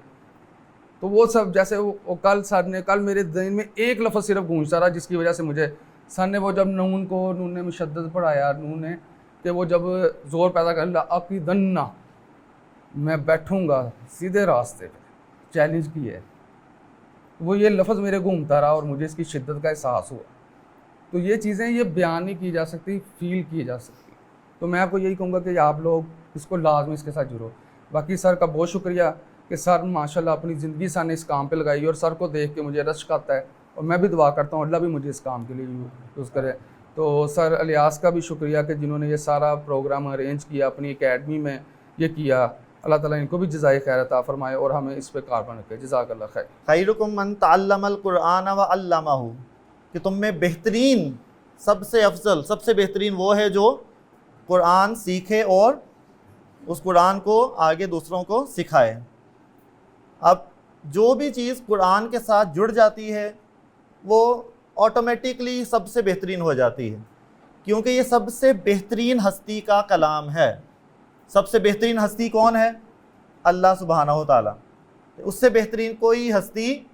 G: تو وہ سب جیسے وہ کل میرے ذہن میں ایک لفظ صرف گونجتا رہا, جس کی وجہ سے مجھے سر نے وہ جب نون نے مشدد پڑھایا, نون نے کہ وہ جب زور پیدا کر لَأَقِدَنَّ, میں بیٹھوں گا سیدھے راستے پہ, چیلنج کی ہے. وہ یہ لفظ میرے گھومتا رہا اور مجھے اس کی شدت کا احساس ہوا. تو یہ چیزیں یہ بیان نہیں کی جا سکتی, فیل کی جا سکتی. تو میں آپ کو یہی کہوں گا کہ آپ لوگ اس کو لازمی اس کے ساتھ جڑو. باقی سر کا بہت شکریہ کہ سر ماشاءاللہ اپنی زندگی سر نے اس کام پہ لگائی, اور سر کو دیکھ کے مجھے رشک آتا ہے, اور میں بھی دعا کرتا ہوں اللہ بھی مجھے اس کام کے لیے یوز کرے. تو سر الیاس کا بھی شکریہ کہ جنہوں نے یہ سارا پروگرام ارینج کیا, اپنی اکیڈمی میں یہ کیا. اللہ تعالیٰ ان کو بھی جزائے خیر عطا فرمائے اور ہمیں اس پہ کاربن رکھے. جزاک اللہ خیر.
A: خیرکم من تعلم القرآن وعلمہ, کہ تم میں بہترین, سب سے افضل, سب سے بہترین وہ ہے جو قرآن سیکھے اور اس قرآن کو آگے دوسروں کو سکھائے. اب جو بھی چیز قرآن کے ساتھ جڑ جاتی ہے وہ آٹومیٹکلی سب سے بہترین ہو جاتی ہے. کیونکہ یہ سب سے بہترین ہستی کا کلام ہے. سب سے بہترین ہستی کون ہے؟ اللہ سبحانہ و تعالیٰ. اس سے بہترین کوئی ہستی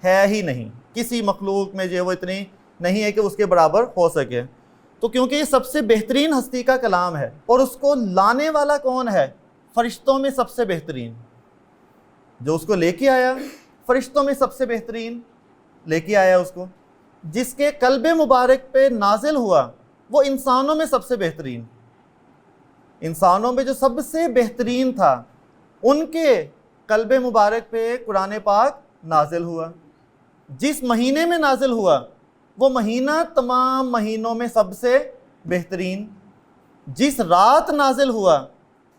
A: ہے ہی نہیں. کسی مخلوق میں جو وہ اتنی نہیں ہے کہ اس کے برابر ہو سکے. تو کیونکہ یہ سب سے بہترین ہستی کا کلام ہے، اور اس کو لانے والا کون ہے؟ فرشتوں میں سب سے بہترین. جو اس کو لے کے آیا فرشتوں میں سب سے بہترین لے کے آیا اس کو. جس کے قلب مبارک پہ نازل ہوا وہ انسانوں میں سب سے بہترین. انسانوں میں جو سب سے بہترین تھا ان کے قلب مبارک پہ قرآن پاک نازل ہوا. جس مہینے میں نازل ہوا وہ مہینہ تمام مہینوں میں سب سے بہترین. جس رات نازل ہوا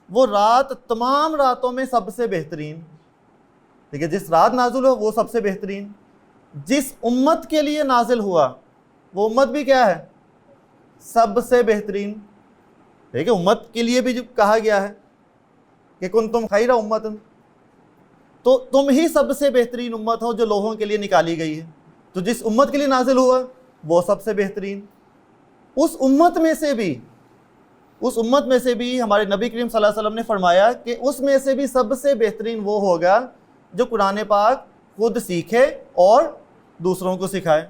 A: وہ رات تمام راتوں میں سب سے بہترین. ٹھیک ہے، جس رات نازل ہوا وہ سب سے بہترین. جس امت کے لیے نازل ہوا وہ امت بھی کیا ہے؟ سب سے بہترین. ٹھیک ہے، امت کے لیے بھی جو کہا گیا ہے کہ کنتم خیر امت، تو تم ہی سب سے بہترین امت ہو جو لوگوں کے لیے نکالی گئی ہے. تو جس امت کے لیے نازل ہوا وہ سب سے بہترین. اس امت میں سے بھی ہمارے نبی کریم صلی اللہ علیہ وسلم نے فرمایا کہ اس میں سے بھی سب سے بہترین وہ ہوگا جو قرآن پاک خود سیکھے اور دوسروں کو سکھائے.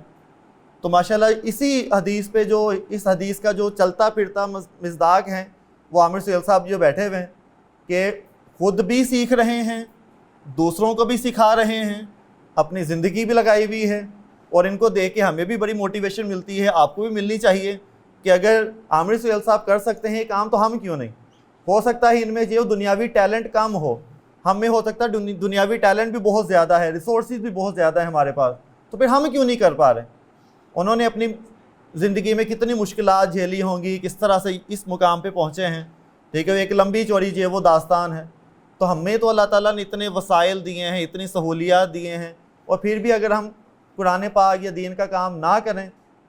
A: تو ماشاءاللہ اسی حدیث پہ جو اس حدیث کا جو چلتا پھرتا مصداق ہیں وہ عامر سہیل صاحب جو بیٹھے ہوئے ہیں کہ خود بھی سیکھ رہے ہیں، دوسروں کو بھی سکھا رہے ہیں، اپنی زندگی بھی لگائی ہوئی ہے. اور ان کو دیکھ کے ہمیں بھی بڑی موٹیویشن ملتی ہے، آپ کو بھی ملنی چاہیے کہ اگر عامر سہیل صاحب کر سکتے ہیں یہ کام تو ہم کیوں نہیں. ہو سکتا ہے ان میں جو دنیاوی ٹیلنٹ کم ہو، ہم میں ہو سکتا ہے دنیاوی ٹیلنٹ بھی بہت زیادہ ہے، ریسورسز بھی بہت زیادہ ہے ہمارے پاس، تو پھر ہم کیوں نہیں کر پا رہے. انہوں نے اپنی زندگی میں کتنی مشکلات جھیلی ہوں گی، کس طرح سے اس مقام پہ پہنچے ہیں. ٹھیک ہے، ایک لمبی چوڑی جو ہے وہ داستان ہے. تو ہمیں تو اللہ تعالیٰ نے اتنے وسائل دیے ہیں، اتنی سہولیات دیے ہیں، اور پھر بھی اگر ہم قرآن پاک یا دین کا کام نہ کریں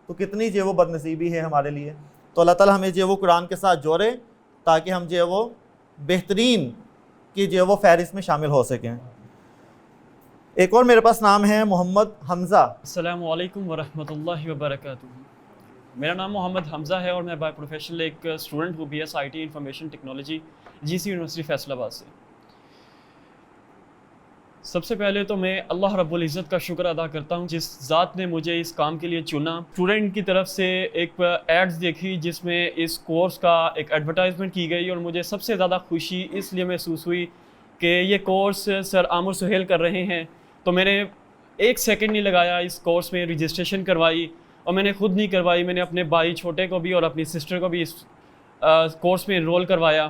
A: تو کتنی جو ہے وہ بد نصیبی ہے ہمارے لیے. تو اللہ تعالیٰ ہمیں جو ہے وہ قرآن کے ساتھ جوڑے تاکہ ہم جو ہے وہ بہترین کی جو ہے وہ فہرست میں شامل ہو سکیں. ایک اور میرے پاس نام ہے محمد حمزہ.
H: السلام علیکم ورحمۃ اللہ وبرکاتہ. میرا نام محمد حمزہ ہے اور میں بائی پروفیشنل ایک اسٹوڈنٹ ہوں BS IT information technology GC university Faisal آباد سے. سب سے پہلے تو میں اللہ رب العزت کا شکر ادا کرتا ہوں جس ذات نے مجھے اس کام کے لیے چنا. اسٹوڈنٹ کی طرف سے ایک ایڈز دیکھی جس میں اس کورس کا ایک ایڈورٹائزمنٹ کی گئی، اور مجھے سب سے زیادہ خوشی اس لیے محسوس ہوئی کہ یہ کورس سر عامر سہیل کر رہے ہیں. تو میں نے ایک سیکنڈ نہیں لگایا، اس کورس میں رجسٹریشن کروائی، اور میں نے خود نہیں کروائی، میں نے اپنے بھائی چھوٹے کو بھی اور اپنی سسٹر کو بھی اس کورس میں انرول کروایا.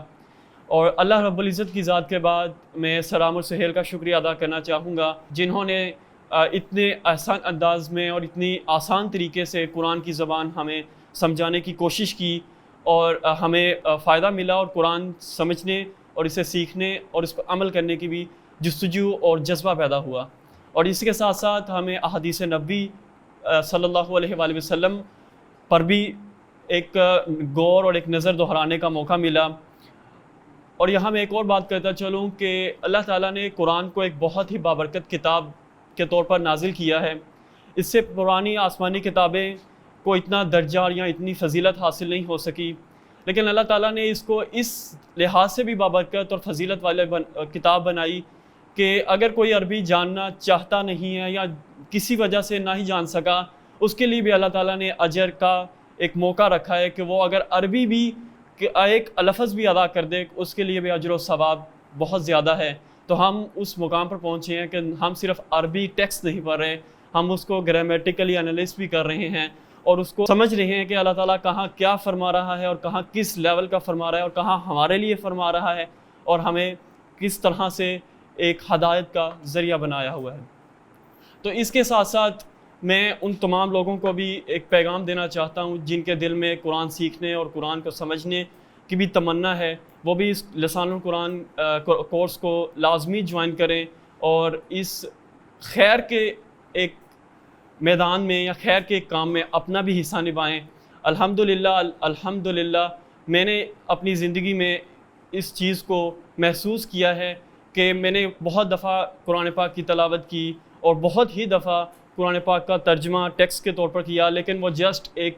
H: اور اللہ رب العزت کی ذات کے بعد میں سر عامر سہیل کا شکریہ ادا کرنا چاہوں گا جنہوں نے اتنے آسان انداز میں اور اتنی آسان طریقے سے قرآن کی زبان ہمیں سمجھانے کی کوشش کی، اور ہمیں فائدہ ملا، اور قرآن سمجھنے اور اسے سیکھنے اور اس پر عمل کرنے کی بھی جستجو اور جذبہ پیدا ہوا. اور اس کے ساتھ ساتھ ہمیں احادیث نبوی صلی اللہ علیہ وآلہ وسلم پر بھی ایک غور اور ایک نظر دہرانے کا موقع ملا. اور یہاں میں ایک اور بات کرتا چلوں کہ اللہ تعالیٰ نے قرآن کو ایک بہت ہی بابرکت کتاب کے طور پر نازل کیا ہے. اس سے پرانی آسمانی کتابیں کو اتنا درجہ یا اتنی فضیلت حاصل نہیں ہو سکی، لیکن اللہ تعالیٰ نے اس کو اس لحاظ سے بھی بابرکت اور فضیلت والے کتاب بنائی کہ اگر کوئی عربی جاننا چاہتا نہیں ہے یا کسی وجہ سے نہ ہی جان سکا، اس کے لیے بھی اللہ تعالیٰ نے اجر کا ایک موقع رکھا ہے کہ وہ اگر عربی بھی ایک لفظ بھی ادا کر دے اس کے لیے بھی اجر و ثواب بہت زیادہ ہے. تو ہم اس مقام پر پہنچے ہیں کہ ہم صرف عربی ٹیکسٹ نہیں پڑھ رہے، ہم اس کو گرامیٹیکلی انالائز بھی کر رہے ہیں اور اس کو سمجھ رہے ہیں کہ اللہ تعالیٰ کہاں کیا فرما رہا ہے اور کہاں کس لیول کا فرما رہا ہے اور کہاں ہمارے لیے فرما رہا ہے اور ہمیں کس طرح سے ایک ہدایت کا ذریعہ بنایا ہوا ہے. تو اس کے ساتھ ساتھ میں ان تمام لوگوں کو بھی ایک پیغام دینا چاہتا ہوں جن کے دل میں قرآن سیکھنے اور قرآن کو سمجھنے کی بھی تمنا ہے، وہ بھی اس لسان القرآن کورس کو لازمی جوائن کریں اور اس خیر کے ایک میدان میں یا خیر کے ایک کام میں اپنا بھی حصہ نبھائیں. الحمدللہ میں نے اپنی زندگی میں اس چیز کو محسوس کیا ہے کہ میں نے بہت دفعہ قرآن پاک کی تلاوت کی اور بہت ہی دفعہ قرآن پاک کا ترجمہ ٹیکسٹ کے طور پر کیا، لیکن وہ جسٹ ایک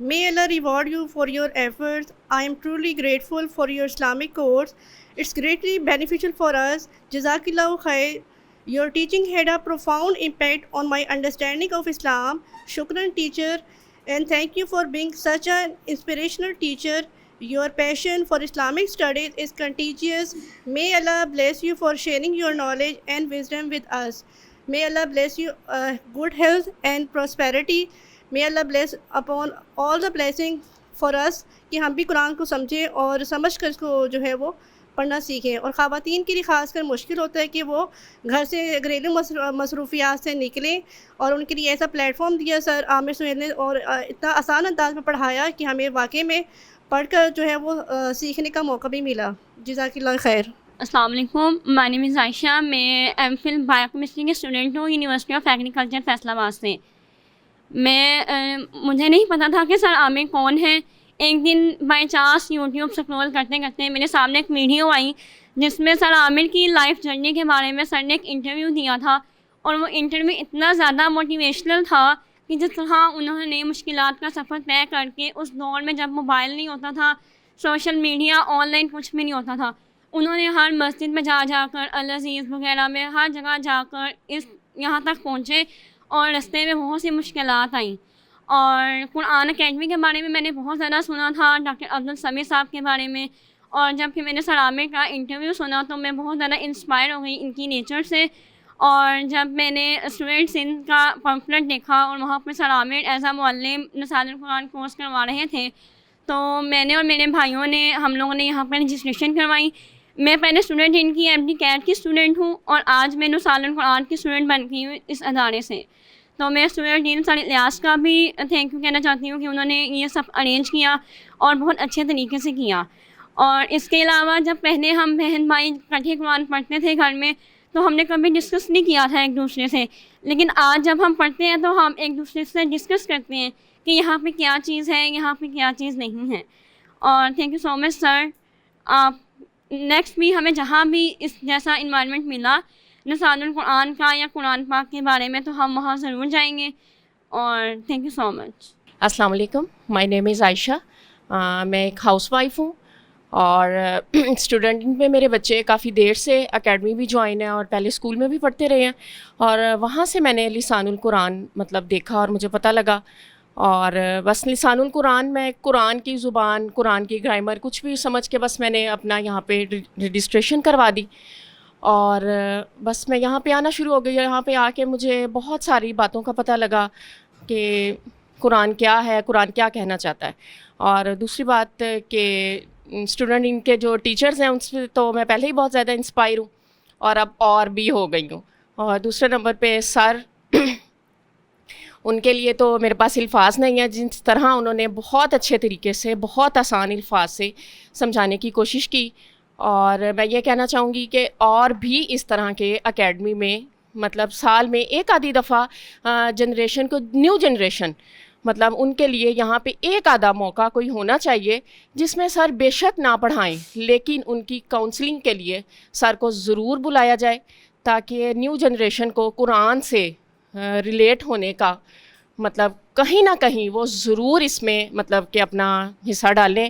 I: May Allah reward you for your efforts. I am truly grateful for your Islamic course. It's greatly beneficial for us. Jazakillahu khair. Your teaching had a profound impact on my understanding of Islam. Shukran teacher, and thank you for being such an inspirational teacher. Your passion for Islamic studies is contagious. May Allah bless you for sharing your knowledge and wisdom with us. May Allah bless you good health and prosperity. May Allah bless upon all the blessing for us کہ ہم بھی قرآن کو سمجھیں اور سمجھ کر اس کو جو ہے وہ پڑھنا سیکھیں۔ اور خواتین کے لیے خاص کر مشکل ہوتا ہے کہ وہ گھر سے گھریلو مصروفیات سے نکلیں، اور ان کے لیے ایسا پلیٹ فارم دیا سر عامر سہیل نے، اور اتنا آسان انداز میں پڑھایا کہ ہمیں واقعی میں پڑھ کر جو ہے وہ سیکھنے کا موقع بھی ملا۔ جزاک اللہ خیر۔
J: السلام علیکم، مائی نیم از عائشہ، میں ایم فل بایو کیمسٹری کی اسٹوڈنٹ ہوں یونیورسٹی آف ایگریکلچر فیصل آباد سے۔ مجھے نہیں پتہ تھا کہ سر عامر کون ہے۔ ایک دن بائی چانس یوٹیوب سکرول کرتے کرتے میرے سامنے ایک ویڈیو آئی جس میں سر عامر کی لائف جرنی کے بارے میں سر نے ایک انٹرویو دیا تھا، اور وہ انٹرویو اتنا زیادہ موٹیویشنل تھا کہ جس طرح انہوں نے مشکلات کا سفر طے کر کے اس دور میں جب موبائل نہیں ہوتا تھا، سوشل میڈیا، آن لائن کچھ بھی نہیں ہوتا تھا، انہوں نے ہر مسجد میں جا کر العزیز وغیرہ میں ہر جگہ جا کر یہاں تک پہنچے، اور رستے میں بہت سی مشکلات آئیں۔ اور قرآن اکیڈمی کے بارے میں میں نے بہت زیادہ سنا تھا، ڈاکٹر عبدالسمیع صاحب کے بارے میں، اور جب کہ میں نے سر عامر کا انٹرویو سنا تو میں بہت زیادہ انسپائر ہو گئی ان کی نیچر سے۔ اور جب میں نے اسٹوڈنٹ سندھ کا پمفلٹ دیکھا اور وہاں پہ سر عامر ایز اے معلم نصاب القرآن کورس کروا رہے تھے، تو میں نے اور میرے بھائیوں نے، ہم لوگوں نے یہاں پہ رجسٹریشن کروائی۔ میں پہلے اسٹوڈنٹ ان کی ایم ڈی کیٹ کی اسٹوڈنٹ ہوں، اور آج میں نصاب القرآن کی اسٹوڈنٹ بن گئی ہوں اس ادارے سے۔ تو میں اسٹوڈنٹ ڈین سر الیاس کا بھی تھینک یو کہنا چاہتی ہوں کہ انہوں نے یہ سب ارینج کیا اور بہت اچھے طریقے سے کیا۔ اور اس کے علاوہ جب پہلے ہم بہن بھائی اکٹھے قرآن پڑھتے تھے گھر میں، تو ہم نے کبھی ڈسکس نہیں کیا تھا ایک دوسرے سے، لیکن آج جب ہم پڑھتے ہیں تو ہم ایک دوسرے سے ڈسکس کرتے ہیں کہ یہاں پہ کیا چیز ہے، یہاں پہ کیا چیز نہیں ہے۔ اور تھینک یو سو مچ سر۔ آپ نیکسٹ بھی ہمیں جہاں بھی اس جیسا انوائرمنٹ ملا نصاب القرآن کا یا قرآن پاک کے بارے میں، تو ہم وہاں ضرور جائیں گے۔ اور تھینک یو سو مچ۔
K: السلام علیکم، مائی نیم از عائشہ، میں ایک ہاؤس وائف ہوں اور اسٹوڈنٹ میں میرے بچے کافی دیر سے اکیڈمی بھی جوائن ہیں اور پہلے اسکول میں بھی پڑھتے رہے ہیں، اور وہاں سے میں نے لسان القرآن مطلب دیکھا اور مجھے پتہ لگا، اور بس لسان القرآن میں قرآن کی زبان، قرآن کی گرامر کچھ بھی سمجھ کے بس میں نے اپنا یہاں پہ رجسٹریشن کروا دی، اور بس میں یہاں پہ آنا شروع ہو گئی۔ یہاں پہ آ کے مجھے بہت ساری باتوں کا پتہ لگا کہ قرآن کیا ہے، قرآن کیا کہنا چاہتا ہے، اور دوسری بات کہ اسٹوڈنٹ ان کے جو ٹیچرز ہیں ان سے تو میں پہلے ہی بہت زیادہ انسپائر ہوں، اور اب اور بھی ہو گئی ہوں۔ اور دوسرے نمبر پہ سر، ان کے لیے تو میرے پاس الفاظ نہیں ہیں، جس طرح انہوں نے بہت اچھے طریقے سے بہت آسان الفاظ سے سمجھانے کی کوشش کی، اور میں یہ کہنا چاہوں گی کہ اور بھی اس طرح کے اکیڈمی میں مطلب سال میں ایک آدھی دفعہ جنریشن کو، نیو جنریشن مطلب ان کے لیے یہاں پہ ایک آدھا موقع کوئی ہونا چاہیے جس میں سر بے شک نہ پڑھائیں، لیکن ان کی کاؤنسلنگ کے لیے سر کو ضرور بلایا جائے، تاکہ نیو جنریشن کو قرآن سے ریلیٹ ہونے کا مطلب کہیں نہ کہیں وہ ضرور اس میں مطلب کہ اپنا حصہ ڈالیں،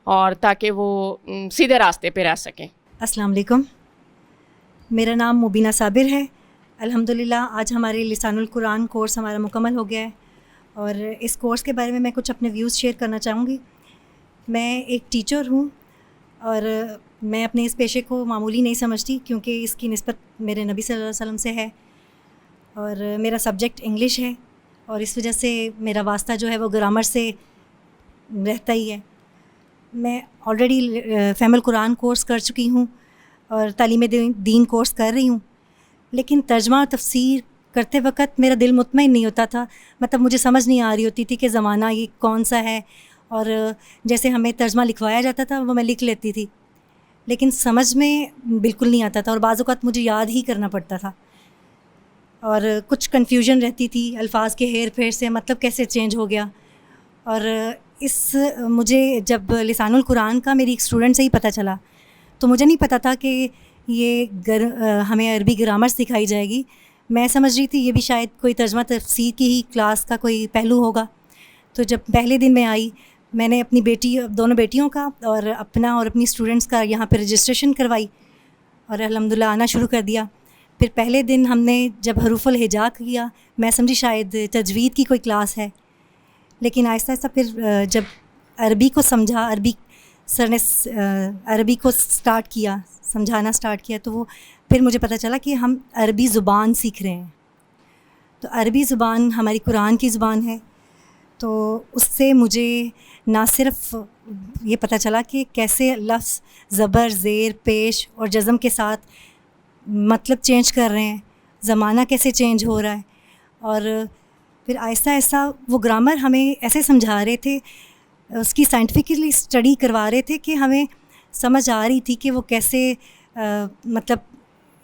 K: اور تاکہ وہ سیدھے راستے پہ رہ سکیں۔
L: السلام علیکم، میرا نام مبینہ صابر ہے۔ الحمدللہ آج ہمارے لسان القرآن کورس ہمارا مکمل ہو گیا ہے، اور اس کورس کے بارے میں کچھ اپنے ویوز شیئر کرنا چاہوں گی۔ میں ایک ٹیچر ہوں، اور میں اپنے اس پیشے کو معمولی نہیں سمجھتی، کیونکہ اس کی نسبت میرے نبی صلی اللہ علیہ وسلم سے ہے، اور میرا سبجیکٹ انگلش ہے، اور اس وجہ سے میرا واسطہ جو ہے وہ گرامر سے رہتا ہی ہے۔ میں آلریڈی فہم القرآن کورس کر چکی ہوں، اور تعلیم دین کورس کر رہی ہوں، لیکن ترجمہ اور تفسیر کرتے وقت میرا دل مطمئن نہیں ہوتا تھا، مطلب مجھے سمجھ نہیں آ رہی ہوتی تھی کہ زمانہ یہ کون سا ہے، اور جیسے ہمیں ترجمہ لکھوایا جاتا تھا وہ میں لکھ لیتی تھی، لیکن سمجھ میں بالکل نہیں آتا تھا، اور بعض اوقات مجھے یاد ہی کرنا پڑتا تھا، اور کچھ کنفیوژن رہتی تھی الفاظ کے ہیر پھیر سے، مطلب کیسے چینج ہو گیا۔ اور مجھے جب لسان القرآن کا میری ایک اسٹوڈنٹ سے ہی پتہ چلا، تو مجھے نہیں پتہ تھا کہ یہ ہمیں عربی گرامر سکھائی جائے گی۔ میں سمجھ رہی تھی یہ بھی شاید کوئی ترجمہ تفسیر کی ہی کلاس کا کوئی پہلو ہوگا۔ تو جب پہلے دن میں آئی، میں نے اپنی دونوں بیٹیوں کا اور اپنا اور اپنی اسٹوڈنٹس کا یہاں پہ رجسٹریشن کروائی، اور الحمدللہ آنا شروع کر دیا۔ پھر پہلے دن ہم نے جب حروف الہجا کیا، میں سمجھی شاید تجوید کی کوئی کلاس ہے، لیکن آہستہ آہستہ پھر جب عربی کو سمجھا، سر نے عربی کو سٹارٹ کیا، سمجھانا سٹارٹ کیا، تو وہ پھر مجھے پتہ چلا کہ ہم عربی زبان سیکھ رہے ہیں۔ تو عربی زبان ہماری قرآن کی زبان ہے، تو اس سے مجھے نہ صرف یہ پتہ چلا کہ کیسے لفظ زبر، زیر، پیش اور جزم کے ساتھ مطلب چینج کر رہے ہیں، زمانہ کیسے چینج ہو رہا ہے، اور پھر آہستہ آہستہ وہ گرامر ہمیں ایسے سمجھا رہے تھے، اس کی سائنٹیفکلی اسٹڈی کروا رہے تھے کہ ہمیں سمجھ آ رہی تھی کہ وہ کیسے مطلب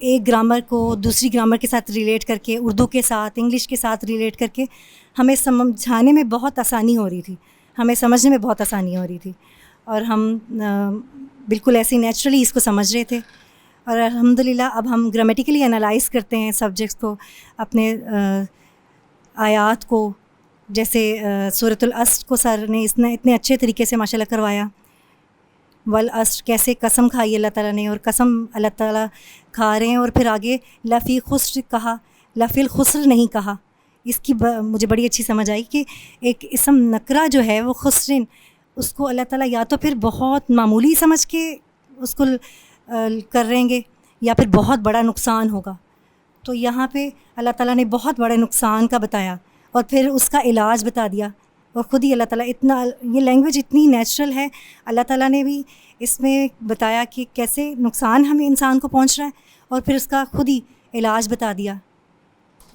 L: ایک گرامر کو دوسری گرامر کے ساتھ ریلیٹ کر کے، اردو کے ساتھ، انگلش کے ساتھ ریلیٹ کر کے ہمیں سمجھانے میں بہت آسانی ہو رہی تھی، ہمیں سمجھنے میں بہت آسانی ہو رہی تھی، اور ہم بالکل ایسے نیچرلی اس کو سمجھ رہے تھے۔ اور الحمدللہ اب ہم گرامیٹیکلی انالائز کرتے ہیں سبجیکٹس کو، اپنے آیات کو، جیسے سورۃ العصر کو سر نے اتنے اچھے طریقے سے ماشاءاللہ کروایا۔ والعصر کیسے قسم کھائی اللہ تعالیٰ نے، اور قسم اللہ تعالیٰ کھا رہے ہیں، اور پھر آگے لفی خسر کہا، لفی الخسر نہیں کہا۔ اس کی مجھے بڑی اچھی سمجھ آئی کہ ایک اسم نکرہ جو ہے وہ خسرن، اس کو اللہ تعالیٰ یا تو پھر بہت معمولی سمجھ کے اس کو کر رہیں گے، یا پھر بہت بڑا نقصان ہوگا۔ تو یہاں پہ اللہ تعالیٰ نے بہت بڑے نقصان کا بتایا، اور پھر اس کا علاج بتا دیا، اور خود ہی اللہ تعالیٰ اتنا، یہ لینگویج اتنی نیچرل ہے، اللہ تعالیٰ نے بھی اس میں بتایا کہ کیسے نقصان ہمیں انسان کو پہنچ رہا ہے، اور پھر اس کا خود ہی علاج بتا دیا۔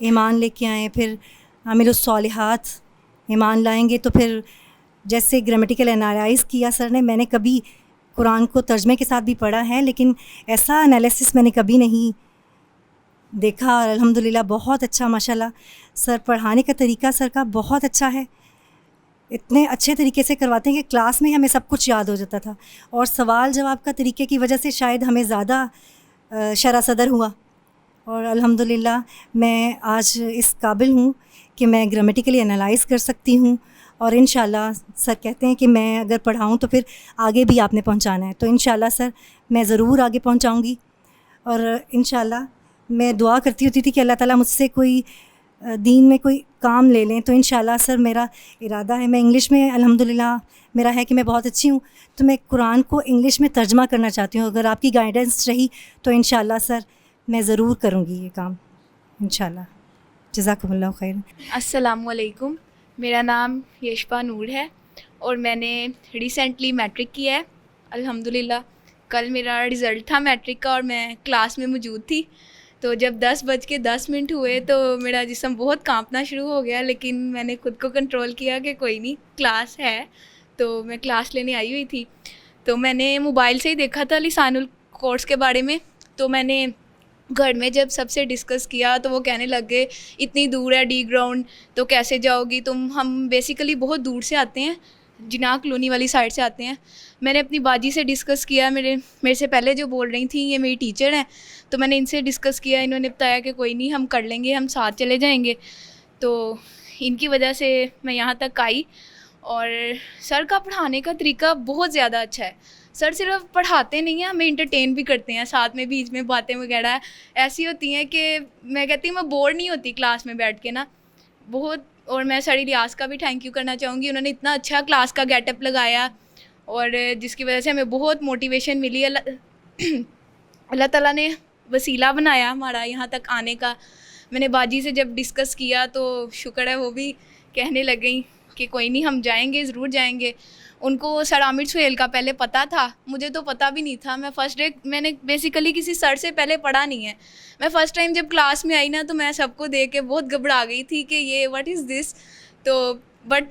L: ایمان لے کے آئیں، پھر عامل الصالحات، ایمان لائیں گے تو پھر جیسے گرامیٹیکل انالائز کیا سر نے، میں نے کبھی قرآن کو ترجمے کے ساتھ بھی پڑھا ہے، لیکن ایسا انالیسس میں نے کبھی نہیں دیکھا، اور الحمدللہ بہت اچھا ماشاءاللہ سر پڑھانے کا طریقہ سر کا بہت اچھا ہے، اتنے اچھے طریقے سے کرواتے ہیں کہ کلاس میں ہمیں سب کچھ یاد ہو جاتا تھا، اور سوال جواب کا طریقے کی وجہ سے شاید ہمیں زیادہ شرح صدر ہوا، اور الحمدللہ میں آج اس قابل ہوں کہ میں گرامیٹیکلی انالائز کر سکتی ہوں، اور انشاءاللہ سر کہتے ہیں کہ میں اگر پڑھاؤں تو پھر آگے بھی آپ نے پہنچانا ہے، تو انشاءاللہ سر میں ضرور آگے پہنچاؤں گی. اور انشاءاللہ میں دعا کرتی ہوتی تھی کہ اللہ تعالیٰ مجھ سے کوئی دین میں کوئی کام لے لیں، تو انشاءاللہ سر میرا ارادہ ہے. میں انگلش میں الحمدللہ میرا ہے کہ میں بہت اچھی ہوں، تو میں قرآن کو انگلش میں ترجمہ کرنا چاہتی ہوں. اگر آپ کی گائیڈنس رہی تو انشاءاللہ سر میں ضرور کروں گی یہ کام انشاءاللہ. جزاکم اللہ خیر.
M: السلام علیکم، میرا نام یشپا نور ہے اور میں نے ریسنٹلی میٹرک کیا ہے الحمدللہ. کل میرا رزلٹ تھا میٹرک کا اور میں کلاس میں موجود تھی. تو جب 10:10 ہوئے تو میرا جسم بہت کانپنا شروع ہو گیا، لیکن میں نے خود کو کنٹرول کیا کہ کوئی نہیں، کلاس ہے. تو میں کلاس لینے آئی ہوئی تھی، تو میں نے موبائل سے ہی دیکھا تھا لسان الکورس کے بارے میں. تو میں نے گھر میں جب سب سے ڈسکس کیا تو وہ کہنے لگ گئے اتنی دور ہے ڈی گراؤنڈ، تو کیسے جاؤ گی تم؟ ہم بیسیکلی بہت دور سے آتے ہیں، جناح کلونی والی سائڈ سے آتے ہیں. میں نے اپنی باجی سے ڈسکس کیا، میرے سے پہلے جو بول رہی تھیں یہ میری ٹیچر ہیں، تو میں نے ان سے ڈسکس کیا. انہوں نے بتایا کہ کوئی نہیں، ہم کر لیں گے، ہم ساتھ چلے جائیں گے. تو ان کی وجہ سے میں یہاں تک آئی. اور سر کا پڑھانے کا طریقہ بہت زیادہ اچھا ہے. سر صرف پڑھاتے نہیں ہیں، ہمیں انٹرٹین بھی کرتے ہیں ساتھ میں، بیچ میں باتیں وغیرہ ایسی ہوتی ہیں کہ میں کہتی ہوں میں بور نہیں ہوتی کلاس میں بیٹھ کے نا بہت. اور میں سر الیاس کا بھی تھینک یو کرنا چاہوں گی، انہوں نے اتنا اچھا کلاس کا گیٹ اپ لگایا اور جس کی وجہ سے ہمیں بہت موٹیویشن ملی. اللہ تعالیٰ نے وسیلہ بنایا ہمارا یہاں تک آنے کا. میں نے باجی سے جب ڈسکس کیا تو شکر ہے وہ بھی کہنے لگ گئیں کہ کوئی نہیں، ہم جائیں گے، ضرور جائیں گے. ان کو سر عامر سہیل کا پہلے پتہ تھا، مجھے تو پتہ بھی نہیں تھا. میں فرسٹ ڈے میں نے بیسیکلی کسی سر سے پہلے پڑھا نہیں ہے. میں فرسٹ ٹائم جب کلاس میں آئی نا تو میں سب کو دیکھ کے بہت گھبرا گئی تھی کہ یہ واٹ از دس. تو بٹ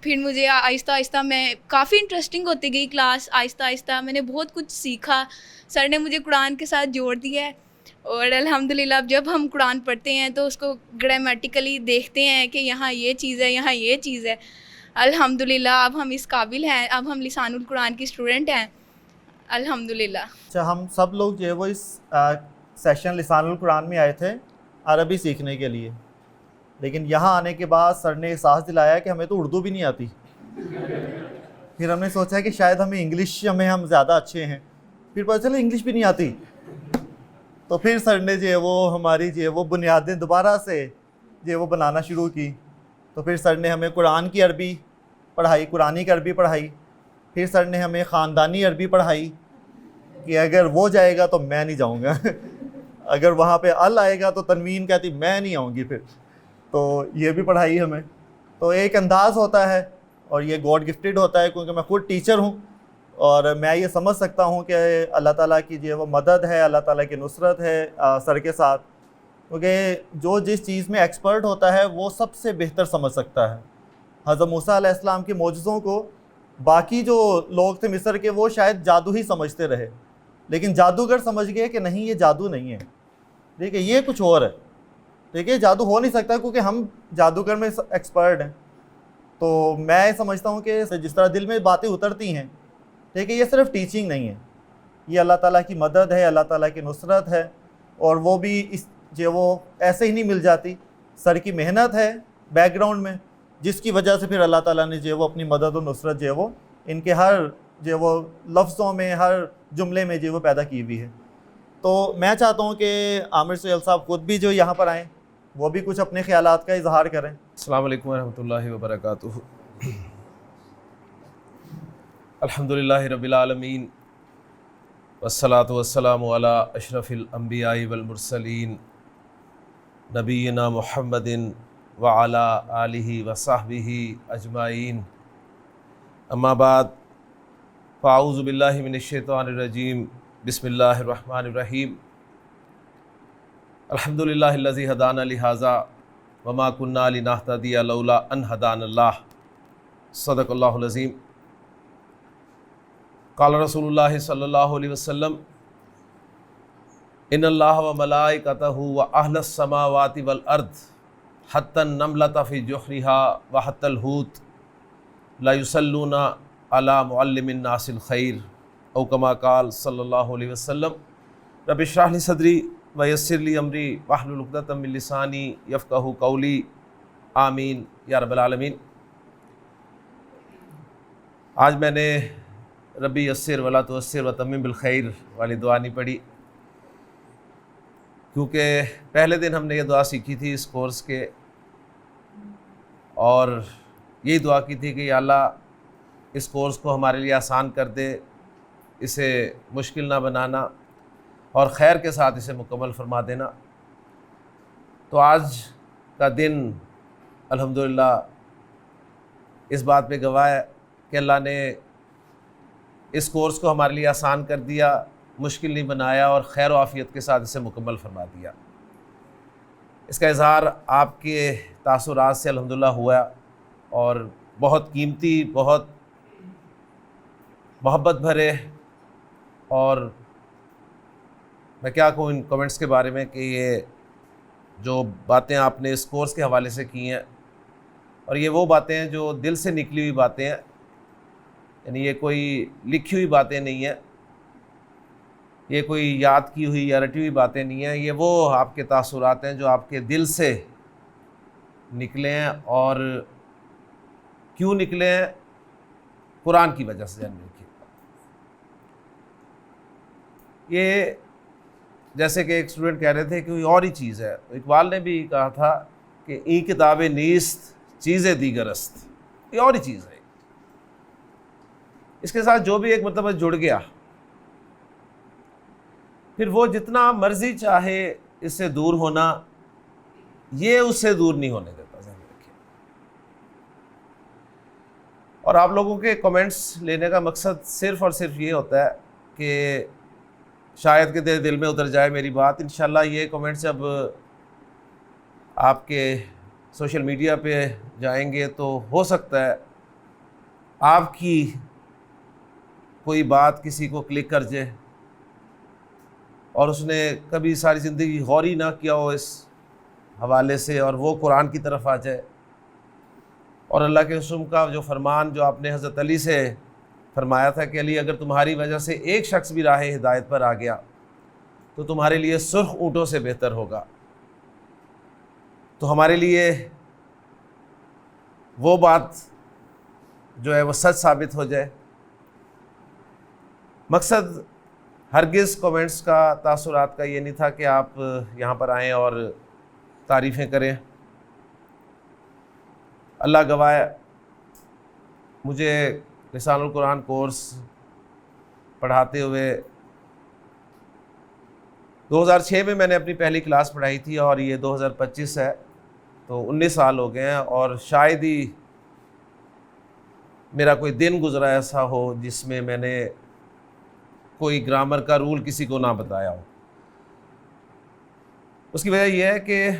M: پھر مجھے آہستہ آہستہ میں کافی انٹرسٹنگ ہوتی گئی کلاس. آہستہ آہستہ میں نے بہت کچھ سیکھا. سر نے مجھے قرآن کے ساتھ جوڑ دیا ہے اور الحمدللہ اب جب ہم قرآن پڑھتے ہیں تو اس کو گرامیٹیکلی دیکھتے ہیں کہ یہاں یہ چیز ہے، یہاں یہ چیز ہے. الحمدللہ اب ہم اس قابل ہیں، اب ہم لسان القرآن کی اسٹوڈنٹ ہیں الحمدللہ.
A: اچھا، ہم سب لوگ جو ہے وہ اس سیشن لسان القرآن میں آئے تھے عربی سیکھنے کے لیے، لیکن یہاں آنے کے بعد سر نے احساس دلایا کہ ہمیں تو اردو بھی نہیں آتی. پھر ہم نے سوچا کہ شاید ہمیں انگلش میں ہم زیادہ اچھے ہیں، پھر پتہ چلا انگلش بھی نہیں آتی. تو پھر سر نے جو ہے وہ ہماری جو ہے وہ بنیادیں دوبارہ سے جو ہے وہ بنانا شروع کی. تو پھر سر نے ہمیں قرآن کی عربی پڑھائی، قرآنی کی عربی پڑھائی. پھر سر نے ہمیں خاندانی عربی پڑھائی کہ اگر وہ جائے گا تو میں نہیں جاؤں گا، اگر وہاں پہ ال آئے گا تو تنوین کہتی میں نہیں آؤں گی. پھر تو یہ بھی پڑھائی ہمیں. تو ایک انداز ہوتا ہے اور یہ گاڈ گفٹڈ ہوتا ہے، کیونکہ میں خود ٹیچر ہوں اور میں یہ سمجھ سکتا ہوں کہ اللہ تعالیٰ کی جو وہ مدد ہے، اللہ تعالیٰ کی نصرت ہے سر کے ساتھ. کیونکہ جو جس چیز میں ایکسپرٹ ہوتا ہے وہ سب سے بہتر سمجھ سکتا ہے. حضرت موسیٰ علیہ السلام کے معجزوں کو باقی جو لوگ تھے مصر کے وہ شاید جادو ہی سمجھتے رہے، لیکن جادوگر سمجھ گئے کہ نہیں یہ جادو نہیں ہے، دیکھیں یہ کچھ اور ہے. دیکھیں جادو ہو نہیں سکتا کیونکہ ہم جادوگر میں ایکسپرٹ ہیں. تو میں سمجھتا ہوں کہ جس طرح دل میں باتیں اترتی ہیں، دیکھیں یہ صرف ٹیچنگ نہیں ہے، یہ اللہ تعالیٰ کی مدد ہے، اللہ تعالیٰ کی نصرت ہے. اور وہ بھی اس جو وہ ایسے ہی نہیں مل جاتی، سر کی محنت ہے بیک گراؤنڈ میں، جس کی وجہ سے پھر اللہ تعالیٰ نے جو وہ اپنی مدد و نصرت جو وہ ان کے ہر جو وہ لفظوں میں، ہر جملے میں جو وہ پیدا کی ہوئی ہے. تو میں چاہتا ہوں کہ عامر سہیل صاحب خود بھی جو یہاں پر آئیں، وہ بھی کچھ اپنے خیالات کا اظہار کریں.
N: السلام علیکم ورحمۃ اللہ وبرکاتہ. الحمدللہ رب العالمین والصلاة والسلام علی اشرف الانبیاء والمرسلین نبینا محمد وعلی آلہ وصحبہ اجمعین. اما بعد فاعوذ باللہ من الشیطان الرجیم. بسم اللہ الرحمن الرحیم. الحمدللہ الذی ہدانا لہذا وما کنا لنہتدی لولا ان ہدانا اللہ. صدق اللہ العظیم. قال رسول اللہ صلی اللہ علیہ وسلم ان اللہ و ملائکتہ و اہل السماوات والارض حتی النملۃ فی جحرها و حتی الحوت لا یصلون علی معلم الناس الخیر او کما قال صلی اللہ علیہ وسلم. رب اشرح لی صدری ویسر لی امری واحلل عقدۃ من لسانی یفقہوا قولی. آمین یا رب العالمین. آج میں نے ربی یسر ولا تعسر وتمم بالخیر والی دعا نہیں پڑھی، کیونکہ پہلے دن ہم نے یہ دعا سیکھی تھی اس کورس کے، اور یہی دعا کی تھی کہ یا اللہ اس کورس کو ہمارے لیے آسان کر دے، اسے مشکل نہ بنانا، اور خیر کے ساتھ اسے مکمل فرما دینا۔ تو آج کا دن الحمدللہ اس بات پہ گواہ ہے کہ اللہ نے اس کورس کو ہمارے لیے آسان کر دیا، مشکل نہیں بنایا، اور خیر و عافیت کے ساتھ اسے مکمل فرما دیا۔ اس کا اظہار آپ کے تاثرات سے الحمدللہ ہوا، اور بہت قیمتی، بہت محبت بھرے، اور میں کیا کہوں ان کمنٹس کے بارے میں کہ یہ جو باتیں آپ نے اس کورس کے حوالے سے کی ہیں، اور یہ وہ باتیں ہیں جو دل سے نکلی ہوئی باتیں ہیں، یعنی یہ کوئی لکھی ہوئی باتیں نہیں ہیں، یہ کوئی یاد کی ہوئی یا رٹی ہوئی باتیں نہیں ہیں، یہ وہ آپ کے تاثرات ہیں جو آپ کے دل سے نکلے ہیں۔ اور کیوں نکلے ہیں؟ قرآن کی وجہ سے۔ جاننے کی یہ جیسے کہ ایک اسٹوڈنٹ کہہ رہے تھے کہ کوئی اور ہی چیز ہے، اقبال نے بھی کہا تھا کہ این کتاب نیست چیزیں دیگر است، یہ اور ہی چیز ہے۔ اس کے ساتھ جو بھی ایک مرتبہ جڑ گیا، پھر وہ جتنا مرضی چاہے اس سے دور ہونا، یہ اس سے دور نہیں ہونے دیتا۔ ذہن میں رکھیے۔ اور آپ لوگوں کے کمنٹس لینے کا مقصد صرف اور صرف یہ ہوتا ہے کہ شاید کہ دل میں اتر جائے میری بات۔ انشاءاللہ یہ کمنٹس جب آپ کے سوشل میڈیا پہ جائیں گے تو ہو سکتا ہے آپ کی کوئی بات کسی کو کلک کر جائے، اور اس نے کبھی ساری زندگی غور ہی نہ کیا ہو اس حوالے سے، اور وہ قرآن کی طرف آ جائے، اور اللہ کے رسول کا جو فرمان جو آپ نے حضرت علی سے فرمایا تھا کہ علی اگر تمہاری وجہ سے ایک شخص بھی راہ ہدایت پر آ گیا تو تمہارے لیے سرخ اونٹوں سے بہتر ہوگا، تو ہمارے لیے وہ بات جو ہے وہ سچ ثابت ہو جائے۔ مقصد ہرگز کومنٹس کا، تاثرات کا یہ نہیں تھا کہ آپ یہاں پر آئیں اور تعریفیں کریں۔ اللہ گواہ ہے، مجھے لسان القرآن کورس پڑھاتے ہوئے 2006 میں نے اپنی پہلی کلاس پڑھائی تھی، اور یہ 2025 ہے، تو 19 سال ہو گئے ہیں، اور شاید ہی میرا کوئی دن گزرا ایسا ہو جس میں میں نے کوئی گرامر کا رول کسی کو نہ بتایا ہو۔ اس کی وجہ یہ ہے کہ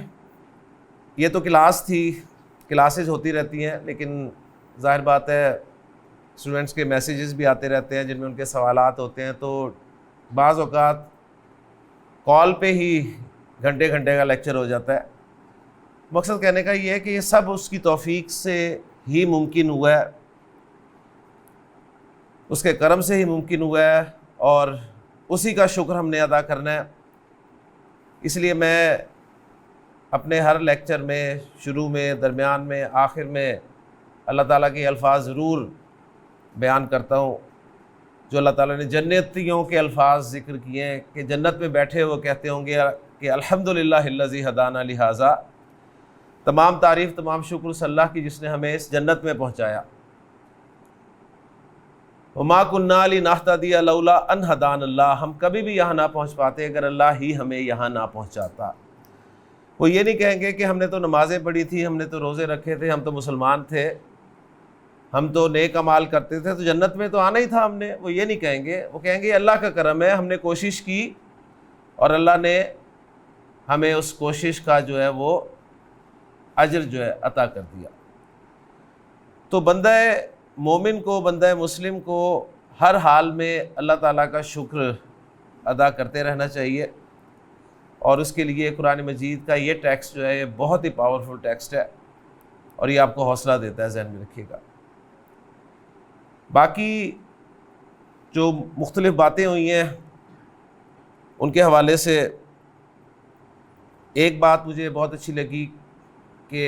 N: یہ تو کلاس تھی، کلاسز ہوتی رہتی ہیں، لیکن ظاہر بات ہے اسٹوڈنٹس کے میسیجز بھی آتے رہتے ہیں جن میں ان کے سوالات ہوتے ہیں، تو بعض اوقات کال پہ ہی گھنٹے گھنٹے کا لیکچر ہو جاتا ہے۔ مقصد کہنے کا یہ ہے کہ یہ سب اس کی توفیق سے ہی ممکن ہوا ہے، اس کے کرم سے ہی ممکن ہوا ہے، اور اسی کا شکر ہم نے ادا کرنا ہے۔ اس لیے میں اپنے ہر لیکچر میں، شروع میں، درمیان میں، آخر میں اللہ تعالیٰ کے الفاظ ضرور بیان کرتا ہوں جو اللہ تعالیٰ نے جنتیوں کے الفاظ ذکر کیے ہیں کہ جنت میں بیٹھے وہ کہتے ہوں گے کہ الحمدللہ الذی ہدانا لہذا، تمام تعریف، تمام شکر اس اللہ کی جس نے ہمیں اس جنت میں پہنچایا۔ وما کنا لنہتدی لولا ان ہدانا اللہ، ہم کبھی بھی یہاں نہ پہنچ پاتے اگر اللہ ہی ہمیں یہاں نہ پہنچاتا۔ وہ یہ نہیں کہیں گے کہ ہم نے تو نمازیں پڑھی تھی، ہم نے تو روزے رکھے تھے، ہم تو مسلمان تھے، ہم تو نیک اعمال کرتے تھے، تو جنت میں تو آنا ہی تھا ہم نے۔ وہ یہ نہیں کہیں گے، وہ کہیں گے اللہ کا کرم ہے، ہم نے کوشش کی اور اللہ نے ہمیں اس کوشش کا جو ہے وہ اجر جو ہے عطا کر دیا۔ تو بندہ مومن کو، بندہ مسلم کو ہر حال میں اللہ تعالیٰ کا شکر ادا کرتے رہنا چاہیے، اور اس کے لیے قرآن مجید کا یہ ٹیکسٹ جو ہے یہ بہت ہی پاورفل ٹیکسٹ ہے، اور یہ آپ کو حوصلہ دیتا ہے، ذہن میں رکھیے گا۔ باقی جو مختلف باتیں ہوئی ہیں ان کے حوالے سے ایک بات مجھے بہت اچھی لگی کہ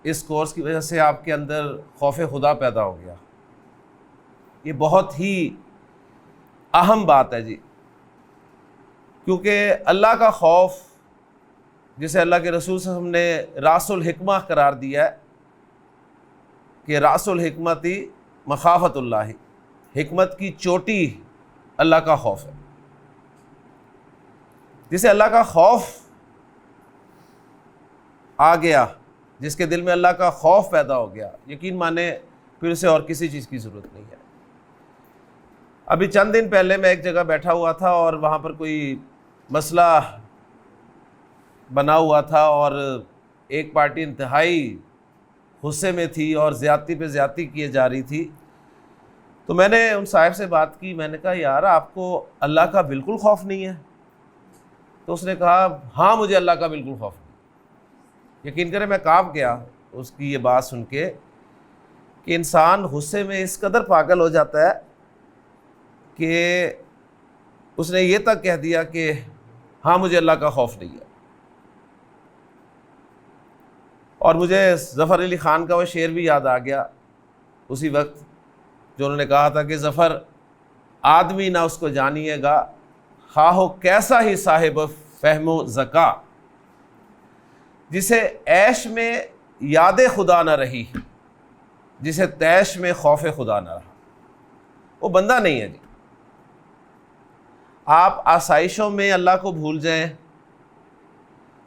N: اس کورس کی وجہ سے آپ کے اندر خوف خدا پیدا ہو گیا، یہ بہت ہی اہم بات ہے جی، کیونکہ اللہ کا خوف جسے اللہ کے رسول صلی اللہ علیہ وسلم نے راس الحکمہ قرار دیا ہے کہ راس الحکمتی مخافت اللہ، حکمت کی چوٹی اللہ کا خوف ہے. جسے اللہ کا خوف آ گیا، جس کے دل میں اللہ کا خوف پیدا ہو گیا، یقین مانے پھر اسے اور کسی چیز کی ضرورت نہیں ہے. ابھی چند دن پہلے میں ایک جگہ بیٹھا ہوا تھا اور وہاں پر کوئی مسئلہ بنا ہوا تھا اور ایک پارٹی انتہائی غصے میں تھی اور زیادتی پہ زیادتی کیے جا رہی تھی. تو میں نے ان صاحب سے بات کی، میں نے کہا یار آپ کو اللہ کا بالکل خوف نہیں ہے؟ تو اس نے کہا ہاں مجھے اللہ کا بالکل خوف نہیں. یقین کریں میں کانپ گیا اس کی یہ بات سن کے کہ انسان غصے میں اس قدر پاگل ہو جاتا ہے کہ اس نے یہ تک کہہ دیا کہ ہاں مجھے اللہ کا خوف نہیں ہے. اور مجھے ظفر علی خان کا وہ شعر بھی یاد آ گیا اسی وقت، جو انہوں نے کہا تھا کہ ظفر آدمی نہ اس کو جانیے گا، خواہ ہو کیسا ہی صاحب فہم و ذکا، جسے عیش میں یاد خدا نہ رہی، جسے تیش میں خوف خدا نہ رہا، وہ بندہ نہیں ہے جی. آپ آسائشوں میں اللہ کو بھول جائیں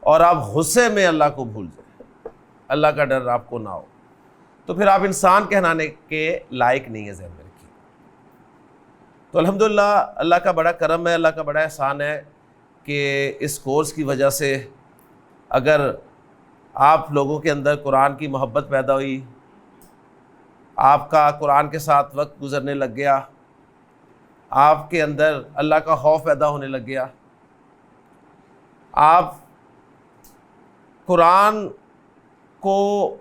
N: اور آپ غصے میں اللہ کو بھول جائیں، اللہ کا ڈر آپ کو نہ ہو، تو پھر آپ انسان کہلانے کے لائق نہیں ہے. ذہن میں رکھیے. تو الحمدللہ اللہ کا بڑا کرم ہے، اللہ کا بڑا احسان ہے کہ اس کورس کی وجہ سے اگر آپ لوگوں کے اندر قرآن کی محبت پیدا ہوئی، آپ کا قرآن کے ساتھ وقت گزرنے لگ گیا، آپ کے اندر اللہ کا خوف پیدا ہونے لگ گیا، آپ قرآن کو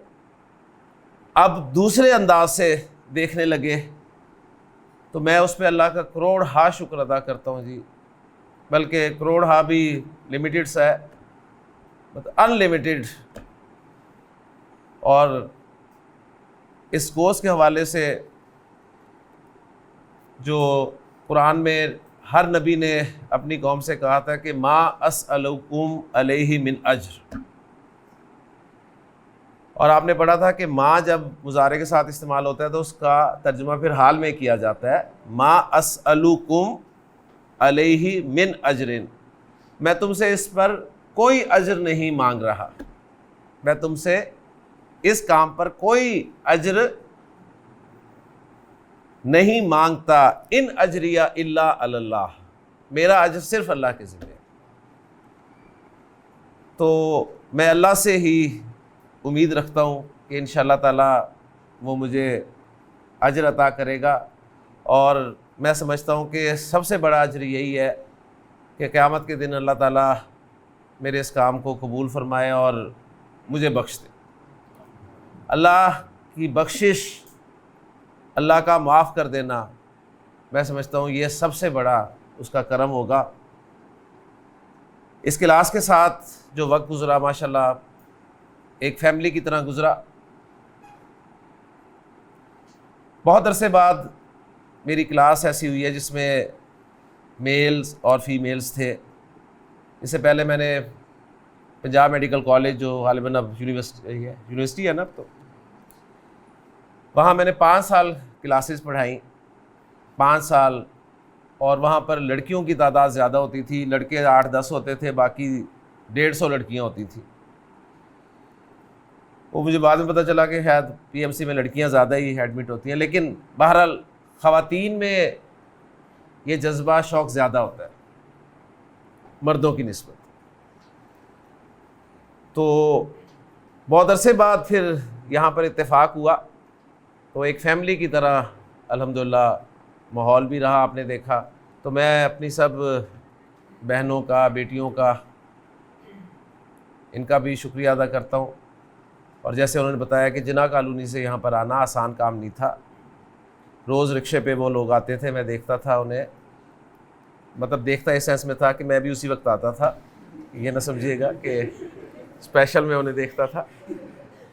N: اب دوسرے انداز سے دیکھنے لگے، تو میں اس پہ اللہ کا کروڑ ہا شکر ادا کرتا ہوں جی. بلکہ کروڑ ہا بھی لمیٹڈ سا ہے، مطلب ان لمیٹڈ. اور اس کورس کے حوالے سے جو قرآن میں ہر نبی نے اپنی قوم سے کہا تھا کہ ما اسألکم علیہ من اجر، اور آپ نے پڑھا تھا کہ ما جب مضارع کے ساتھ استعمال ہوتا ہے تو اس کا ترجمہ پھر حال میں کیا جاتا ہے، ما اسألکم علیہ من اجر، میں تم سے اس پر کوئی اجر نہیں مانگ رہا، میں تم سے اس کام پر کوئی اجر نہیں مانگتا، ان اجریہ الا علی اللہ، میرا اجر صرف اللہ کے ذمہ ہے. تو میں اللہ سے ہی امید رکھتا ہوں کہ انشاءاللہ تعالیٰ وہ مجھے اجر عطا کرے گا، اور میں سمجھتا ہوں کہ سب سے بڑا اجر یہی ہے کہ قیامت کے دن اللہ تعالیٰ میرے اس کام کو قبول فرمائے اور مجھے بخش دے. اللہ کی بخشش، اللہ کا معاف کر دینا، میں سمجھتا ہوں یہ سب سے بڑا اس کا کرم ہوگا. اس کلاس کے ساتھ جو وقت گزرا ماشاءاللہ ایک فیملی کی طرح گزرا. بہت عرصے بعد میری کلاس ایسی ہوئی ہے جس میں میلز اور فیمیلز تھے. اس سے پہلے میں نے پنجاب میڈیکل کالج، جو غالباً اب یونیورسٹی ہے نا، اب تو وہاں میں نے 5 سال کلاسز پڑھائیں، 5 سال، اور وہاں پر لڑکیوں کی تعداد زیادہ ہوتی تھی، لڑکے 8-10 ہوتے تھے، باقی 150 لڑکیاں ہوتی تھیں. وہ مجھے بعد میں پتہ چلا کہ شاید پی ایم سی میں لڑکیاں زیادہ ہی ایڈمٹ ہوتی ہیں، لیکن بہرحال خواتین میں یہ جذبہ شوق زیادہ ہوتا ہے مردوں کی نسبت. تو بہت عرصے بعد پھر یہاں پر اتفاق ہوا، تو ایک فیملی کی طرح الحمدللہ ماحول بھی رہا، آپ نے دیکھا. تو میں اپنی سب بہنوں کا، بیٹیوں کا، ان کا بھی شکریہ ادا کرتا ہوں. اور جیسے انہوں نے بتایا کہ جناح کالونی سے یہاں پر آنا آسان کام نہیں تھا. روز رکشے پہ وہ لوگ آتے تھے، میں دیکھتا تھا انہیں، مطلب دیکھتا اس سینس میں تھا کہ میں بھی اسی وقت آتا تھا، یہ نہ سمجھیے گا کہ اسپیشل میں انہیں دیکھتا تھا،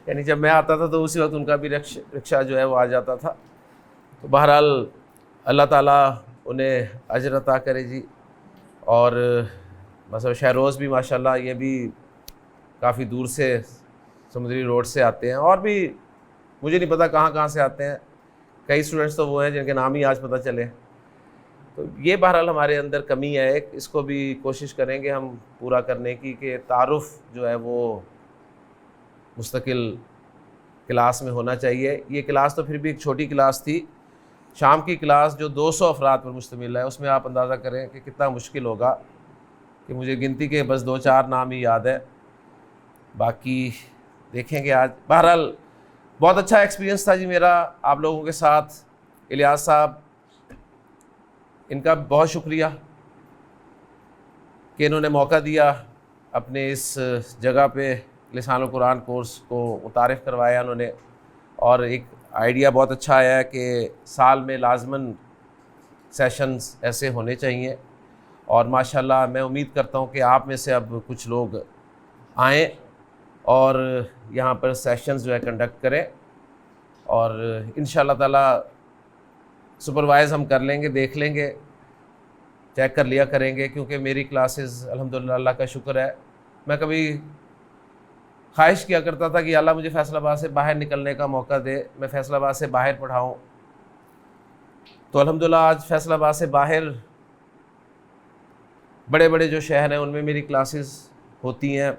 N: یعنی جب میں آتا تھا تو اسی وقت ان کا بھی رکشہ جو ہے وہ آ جاتا تھا. تو بہرحال اللہ تعالیٰ انہیں اجر عطا کرے جی. اور مثلا شہروز بھی ماشاءاللہ یہ بھی کافی دور سے سمندری روڈ سے آتے ہیں، اور بھی مجھے نہیں پتہ کہاں سے آتے ہیں. کئی اسٹوڈنٹس تو وہ ہیں جن کے نام ہی آج پتہ چلے. تو یہ بہرحال ہمارے اندر کمی ہے ایک، اس کو بھی کوشش کریں گے ہم پورا کرنے کی، کہ تعارف جو ہے وہ مستقل کلاس میں ہونا چاہیے. یہ کلاس تو پھر بھی ایک چھوٹی کلاس تھی، شام کی کلاس جو 200 افراد پر مشتمل ہے، اس میں آپ اندازہ کریں کہ کتنا مشکل ہوگا. کہ مجھے گنتی کے بس 2-4 نام ہی یاد ہے، باقی دیکھیں گے آج. بہرحال بہت اچھا ایکسپیرینس تھا جی میرا آپ لوگوں کے ساتھ. الیاس صاحب، ان کا بہت شکریہ کہ انہوں نے موقع دیا، اپنے اس جگہ پہ لسان القرآن کورس کو متعارف کروایا انہوں نے. اور ایک آئیڈیا بہت اچھا آیا ہے کہ سال میں لازماً سیشنز ایسے ہونے چاہیے. اور ماشاءاللہ میں امید کرتا ہوں کہ آپ میں سے اب کچھ لوگ آئیں اور یہاں پر سیشنز جو ہے کنڈکٹ کریں. اور انشاءاللہ تعالیٰ سپروائز ہم کر لیں گے، دیکھ لیں گے، چیک کر لیا کریں گے. کیونکہ میری کلاسز الحمدللہ اللہ کا شکر ہے، میں کبھی خواہش کیا کرتا تھا کہ اللہ مجھے فیصل آباد سے باہر نکلنے کا موقع دے، میں فیصل آباد سے باہر پڑھاؤں. تو الحمدللہ آج فیصل آباد سے باہر بڑے بڑے جو شہر ہیں ان میں میری کلاسز ہوتی ہیں.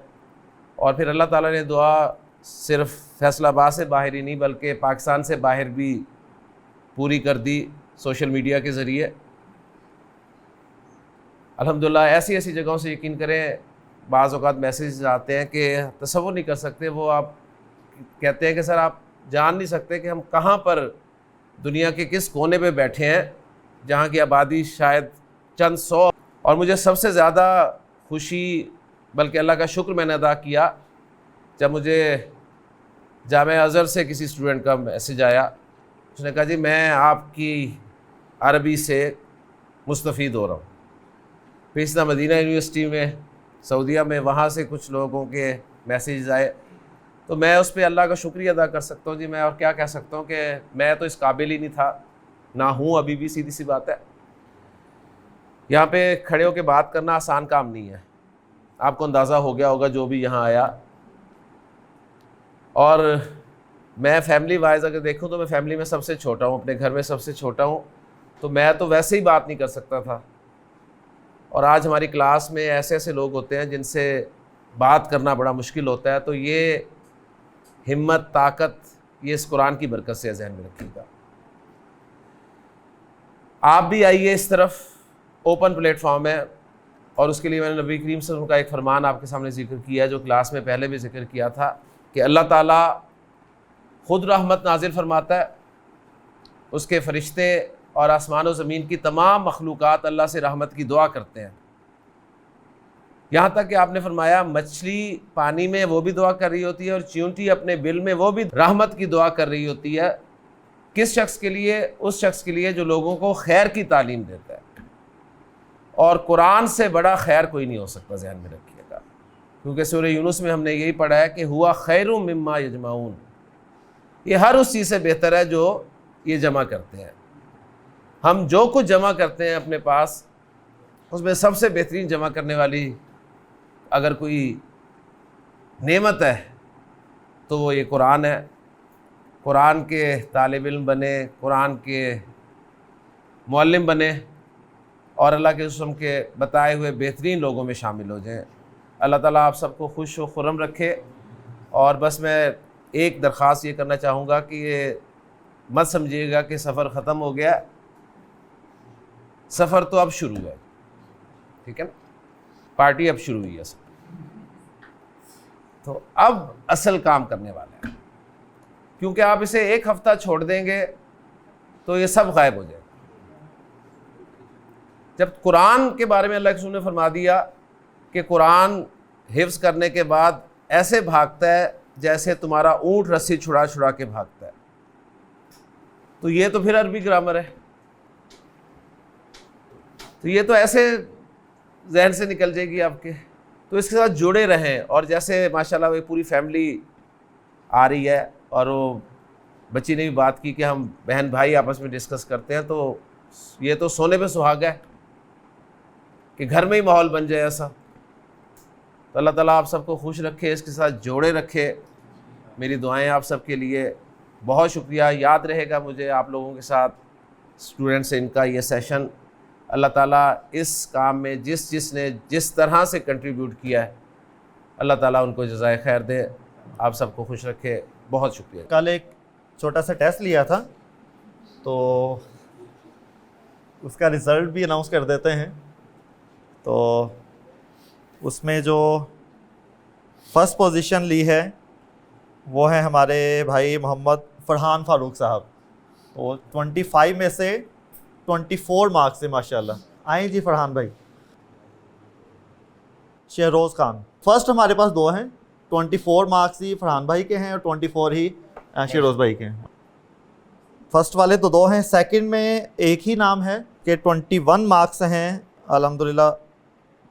N: اور پھر اللہ تعالیٰ نے دعا صرف فیصل آباد سے باہر ہی نہیں بلکہ پاکستان سے باہر بھی پوری کر دی سوشل میڈیا کے ذریعے. الحمدللہ ایسی ایسی جگہوں سے یقین کریں بعض اوقات میسیجز آتے ہیں کہ تصور نہیں کر سکتے. وہ آپ کہتے ہیں کہ سر آپ جان نہیں سکتے کہ ہم کہاں پر دنیا کے کس کونے پہ بیٹھے ہیں جہاں کی آبادی شاید چند سو. اور مجھے سب سے زیادہ خوشی بلکہ اللہ کا شکر میں نے ادا کیا جب مجھے جامعہ ازہر سے کسی اسٹوڈنٹ کا میسیج آیا. اس نے کہا جی میں آپ کی عربی سے مستفید ہو رہا ہوں. پھر اس طرح مدینہ یونیورسٹی میں سعودیہ میں وہاں سے کچھ لوگوں کے میسیجز آئے. تو میں اس پہ اللہ کا شکریہ ادا کر سکتا ہوں جی. میں اور کیا کہہ سکتا ہوں کہ میں تو اس قابل ہی نہیں تھا، نہ ہوں ابھی بھی، سیدھی سی بات ہے. یہاں پہ کھڑے ہو کے بات کرنا آسان کام نہیں ہے، آپ کو اندازہ ہو گیا ہوگا جو بھی یہاں آیا. اور میں فیملی وائز اگر دیکھوں تو میں فیملی میں سب سے چھوٹا ہوں، اپنے گھر میں سب سے چھوٹا ہوں. تو میں تو ویسے ہی بات نہیں کر سکتا تھا. اور آج ہماری کلاس میں ایسے ایسے لوگ ہوتے ہیں جن سے بات کرنا بڑا مشکل ہوتا ہے. تو یہ ہمت، طاقت یہ اس قرآن کی برکت سے ذہن میں رکھیے گا. آپ بھی آئیے اس طرف، اوپن پلیٹ فارم ہے. اور اس کے لیے میں نے نبی کریم صلی اللہ علیہ وسلم کا ایک فرمان آپ کے سامنے ذکر کیا ہے جو کلاس میں پہلے بھی ذکر کیا تھا کہ اللہ تعالیٰ خود رحمت نازل فرماتا ہے، اس کے فرشتے اور آسمان و زمین کی تمام مخلوقات اللہ سے رحمت کی دعا کرتے ہیں. یہاں تک کہ آپ نے فرمایا مچھلی پانی میں وہ بھی دعا کر رہی ہوتی ہے اور چیونٹی اپنے بل میں وہ بھی رحمت کی دعا کر رہی ہوتی ہے. کس شخص کے لیے؟ اس شخص کے لیے جو لوگوں کو خیر کی تعلیم دیتا ہے. اور قرآن سے بڑا خیر کوئی نہیں ہو سکتا، ذہن میں رکھیے گا. کیونکہ سورہ یونس میں ہم نے یہی پڑھا ہے کہ ہوا خیر مما یجمعون، یہ ہر اس چیز سے بہتر ہے جو یہ جمع کرتے ہیں. ہم جو کچھ جمع کرتے ہیں اپنے پاس، اس میں سب سے بہترین جمع کرنے والی اگر کوئی نعمت ہے تو وہ یہ قرآن ہے. قرآن کے طالب علم بنے، قرآن کے معلم بنے اور اللہ کے قسم کے بتائے ہوئے بہترین لوگوں میں شامل ہو جائیں. اللہ تعالیٰ آپ سب کو خوش و خرم رکھے. اور بس میں ایک درخواست یہ کرنا چاہوں گا کہ یہ مت سمجھیے گا کہ سفر ختم ہو گیا، سفر تو اب شروع ہے، ٹھیک ہے نا؟ پارٹی اب شروع ہوئی ہے سب. تو اب اصل کام کرنے والے ہیں، کیونکہ آپ اسے ایک ہفتہ چھوڑ دیں گے تو یہ سب غائب ہو جائے. جب قرآن کے بارے میں اللہ کے رسول نے فرما دیا کہ قرآن حفظ کرنے کے بعد ایسے بھاگتا ہے جیسے تمہارا اونٹ رسی چھڑا چھڑا کے بھاگتا ہے، تو یہ تو پھر عربی گرامر ہے. تو یہ تو ایسے ذہن سے نکل جائے گی آپ کے. تو اس کے ساتھ جڑے رہیں. اور جیسے ماشاءاللہ وہ پوری فیملی آ رہی ہے اور وہ بچی نے بھی بات کی کہ ہم بہن بھائی آپس میں ڈسکس کرتے ہیں، تو یہ تو سونے پہ سہاگا ہے کہ گھر میں ہی ماحول بن جائے ایسا. تو اللہ تعالیٰ آپ سب کو خوش رکھے, اس کے ساتھ جوڑے رکھے. میری دعائیں آپ سب کے لیے. بہت شکریہ. یاد رہے گا مجھے آپ لوگوں کے ساتھ اسٹوڈنٹ سے ان کا یہ سیشن. اللہ تعالیٰ اس کام میں جس نے جس طرح سے کنٹریبیوٹ کیا ہے, اللہ تعالیٰ ان کو جزائے خیر دے. آپ سب کو خوش رکھے. بہت شکریہ.
A: کل ایک چھوٹا سا ٹیسٹ لیا تھا, تو اس کا رزلٹ بھی اناؤنس کر دیتے ہیں. تو اس میں جو فرسٹ پوزیشن لی ہے وہ ہے ہمارے بھائی محمد فرحان فاروق صاحب. تو 25 میں سے 24 مارکس سے ماشاءاللہ. آئیں جی فرحان بھائی. شہروز خان فرسٹ ہمارے پاس 2 ہیں. 24 مارکس ہی فرحان بھائی کے ہیں اور 24 ہی شہروز بھائی کے ہیں. فرسٹ والے تو 2 ہیں. سیکنڈ میں ایک ہی نام ہے کہ 21 مارکس ہیں الحمدللہ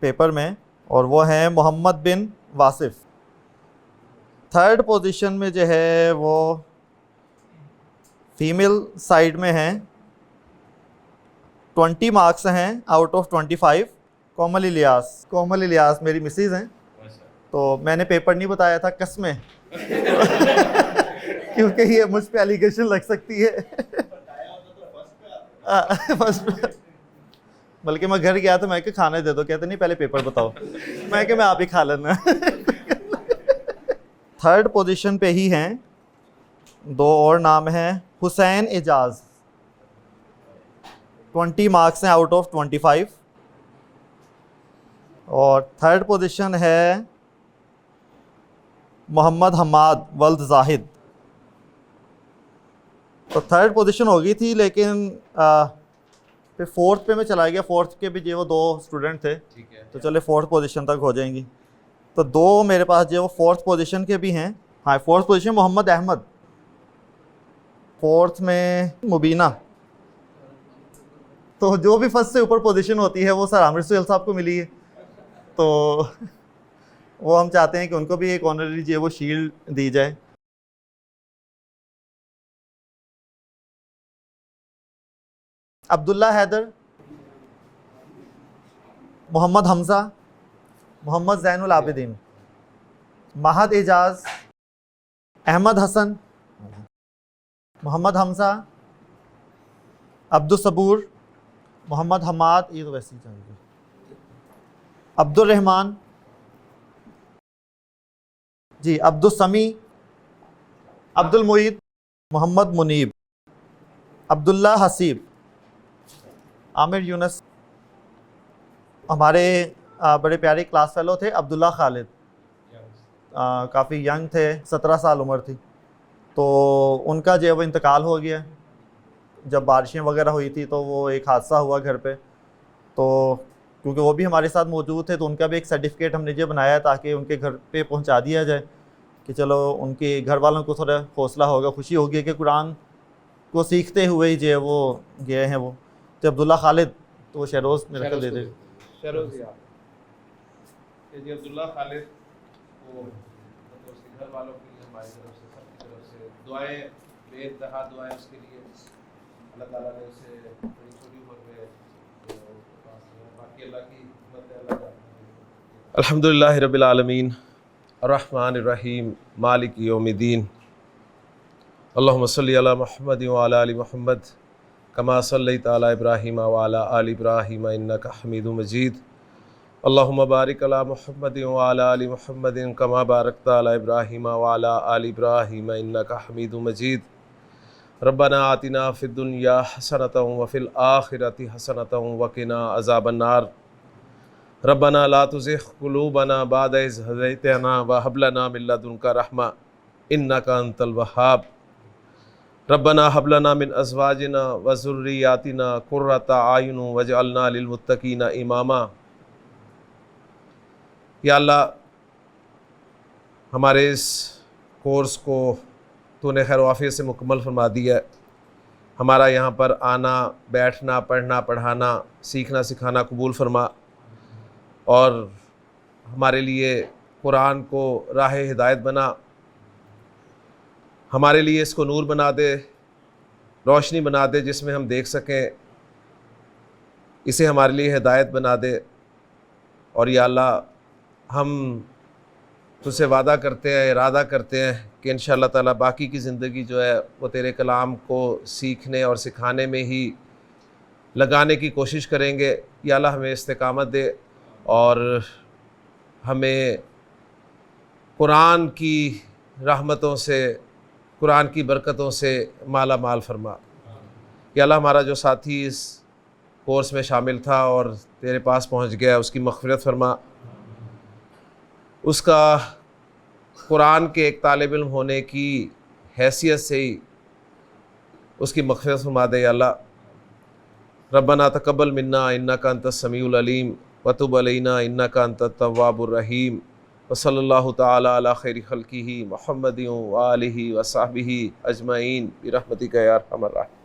A: پیپر میں, اور وہ ہیں محمد بن واصف. تھرڈ پوزیشن میں جو ہے وہ فیمیل سائڈ میں ہیں. 20 مارکس ہیں آؤٹ آف 25. کومل الیاس میری مسز ہیں. تو میں نے پیپر نہیں بتایا تھا قسمیں کیونکہ یہ مجھ پہ ایلیگیشن لگ سکتی ہے. بلکہ میں گھر گیا تو میں کہ کھانے دے دو, کہتے نہیں پہلے پیپر بتاؤ. میں کہ میں آپ ہی کھا لینا. تھرڈ پوزیشن پہ ہی ہیں 2 اور نام ہیں. حسین اعجاز 20 مارکس ہیں آؤٹ آف 25. اور تھرڈ پوزیشن ہے محمد حماد ولد زاہد. تو تھرڈ پوزیشن ہو گئی تھی, لیکن پھر فورتھ پہ میں چلا گیا. فورتھ کے بھی جو وہ 2 اسٹوڈنٹ تھے, تو چلے فورتھ پوزیشن تک ہو جائیں گی. تو 2 میرے پاس جو وہ فورتھ پوزیشن کے بھی ہیں. ہاں, فورتھ پوزیشن محمد احمد, فورتھ میں مبینہ. تو جو بھی فرسٹ سے اوپر پوزیشن ہوتی ہے وہ سر عامر سہیل صاحب کو ملی ہے. تو وہ ہم چاہتے ہیں کہ ان کو بھی ایک آنرری جو ہے وہ شیلڈ دی جائے. عبداللہ حیدر, محمد حمزہ, محمد زین العابدین, مہد اعجاز, احمد حسن, محمد حمزہ, عبدالصبور, محمد حماد, یہ تو ویسے ہی چاہیے, عبد الرحمن جی, عبدالسمیع, عبد المعید, محمد منیب, عبداللہ حسیب, عامر یونس. ہمارے بڑے پیارے کلاس فیلو تھے عبداللہ خالد, کافی ینگ تھے, 17 سال عمر تھی. تو ان کا جو ہے وہ انتقال ہو گیا جب بارشیں وغیرہ ہوئی تھی. تو وہ ایک حادثہ ہوا گھر پہ. تو کیونکہ وہ بھی ہمارے ساتھ موجود تھے, تو ان کا بھی ایک سرٹیفکیٹ ہم نے جو بنایا تاکہ ان کے گھر پہ پہنچا دیا جائے, کہ چلو ان کے گھر والوں کو تھوڑا حوصلہ ہوگا, خوشی ہوگی کہ قرآن کو سیکھتے ہوئے ہی جو ہے وہ گئے ہیں وہ. تو عبداللہ خالد, تو وہ شہروز میرا خیال دے دے.
N: شہروز جی, عبداللہ خالد کو اس کے گھر والوں کے لیے ہماری طرف سے, سب کی طرف سے دعائیں, بے انتہا دعائیں اس کے لیے. اللہ تعالیٰ نے اسے بڑی چھوٹی عمر میں باقی اللہ کی حکمت ہے. اللہ الحمدللہ رب العالمین الرحمن الرحیم مالک یوم الدین. اللہم صلی علی محمد وعلی آل محمد کما صلیت علی ابراہیم وعلی آل ابراہیم انک حمید مجید. اللہم بارک علی محمد وعلی آل محمد کما بارکت علی ابراہیم وعلی آل ابراہیم انک حمید مجید. ربنا آتنا فی الدنیا حسنۃ وفی الآخرۃ حسنۃ وقنا عذاب النار. ربنا لا تزغ قلوبنا بعد إذ هديتنا وهب لنا من لدنك رحمة إنك أنت الوهاب. ربنا هب لنا من أزواجنا وذرياتنا قرة أعين واجعلنا للمتقين إماما. یا اللہ ہمارے اس کورس کو تو نے خیر و عافیت سے مکمل فرما دیا ہے. ہمارا یہاں پر آنا, بیٹھنا, پڑھنا, پڑھانا, سیکھنا, سکھانا قبول فرما, اور ہمارے لیے قرآن کو راہ ہدایت بنا. ہمارے لیے اس کو نور بنا دے, روشنی بنا دے, جس میں ہم دیکھ سکیں اسے ہمارے لیے ہدایت بنا دے، اور یا اللہ ہم تجھ سے وعدہ کرتے ہیں، ارادہ کرتے ہیں کہ انشاءاللہ تعالیٰ باقی کی زندگی جو ہے وہ تیرے کلام کو سیکھنے اور سکھانے میں ہی لگانے کی کوشش کریں گے۔ یا اللہ ہمیں استقامت دے اور ہمیں قرآن کی رحمتوں سے، قرآن کی برکتوں سے مالا مال فرما۔ یا اللہ ہمارا جو ساتھی اس کورس میں شامل تھا اور تیرے پاس پہنچ گیا، اس کی مغفرت فرما، اس کا قرآن کے ایک طالب علم ہونے کی حیثیت سے ہی اس کی مغفرت فرما دے۔ یا اللہ ربنا تقبل منا انک انت السمیع العلیم وتب علینا انک انت التواب الرحیم، وصلی اللہ تعالی علی خیر خلقہ محمد وآلہ وصحبہ اجمعین برحمتک یا ارحم الراحمین۔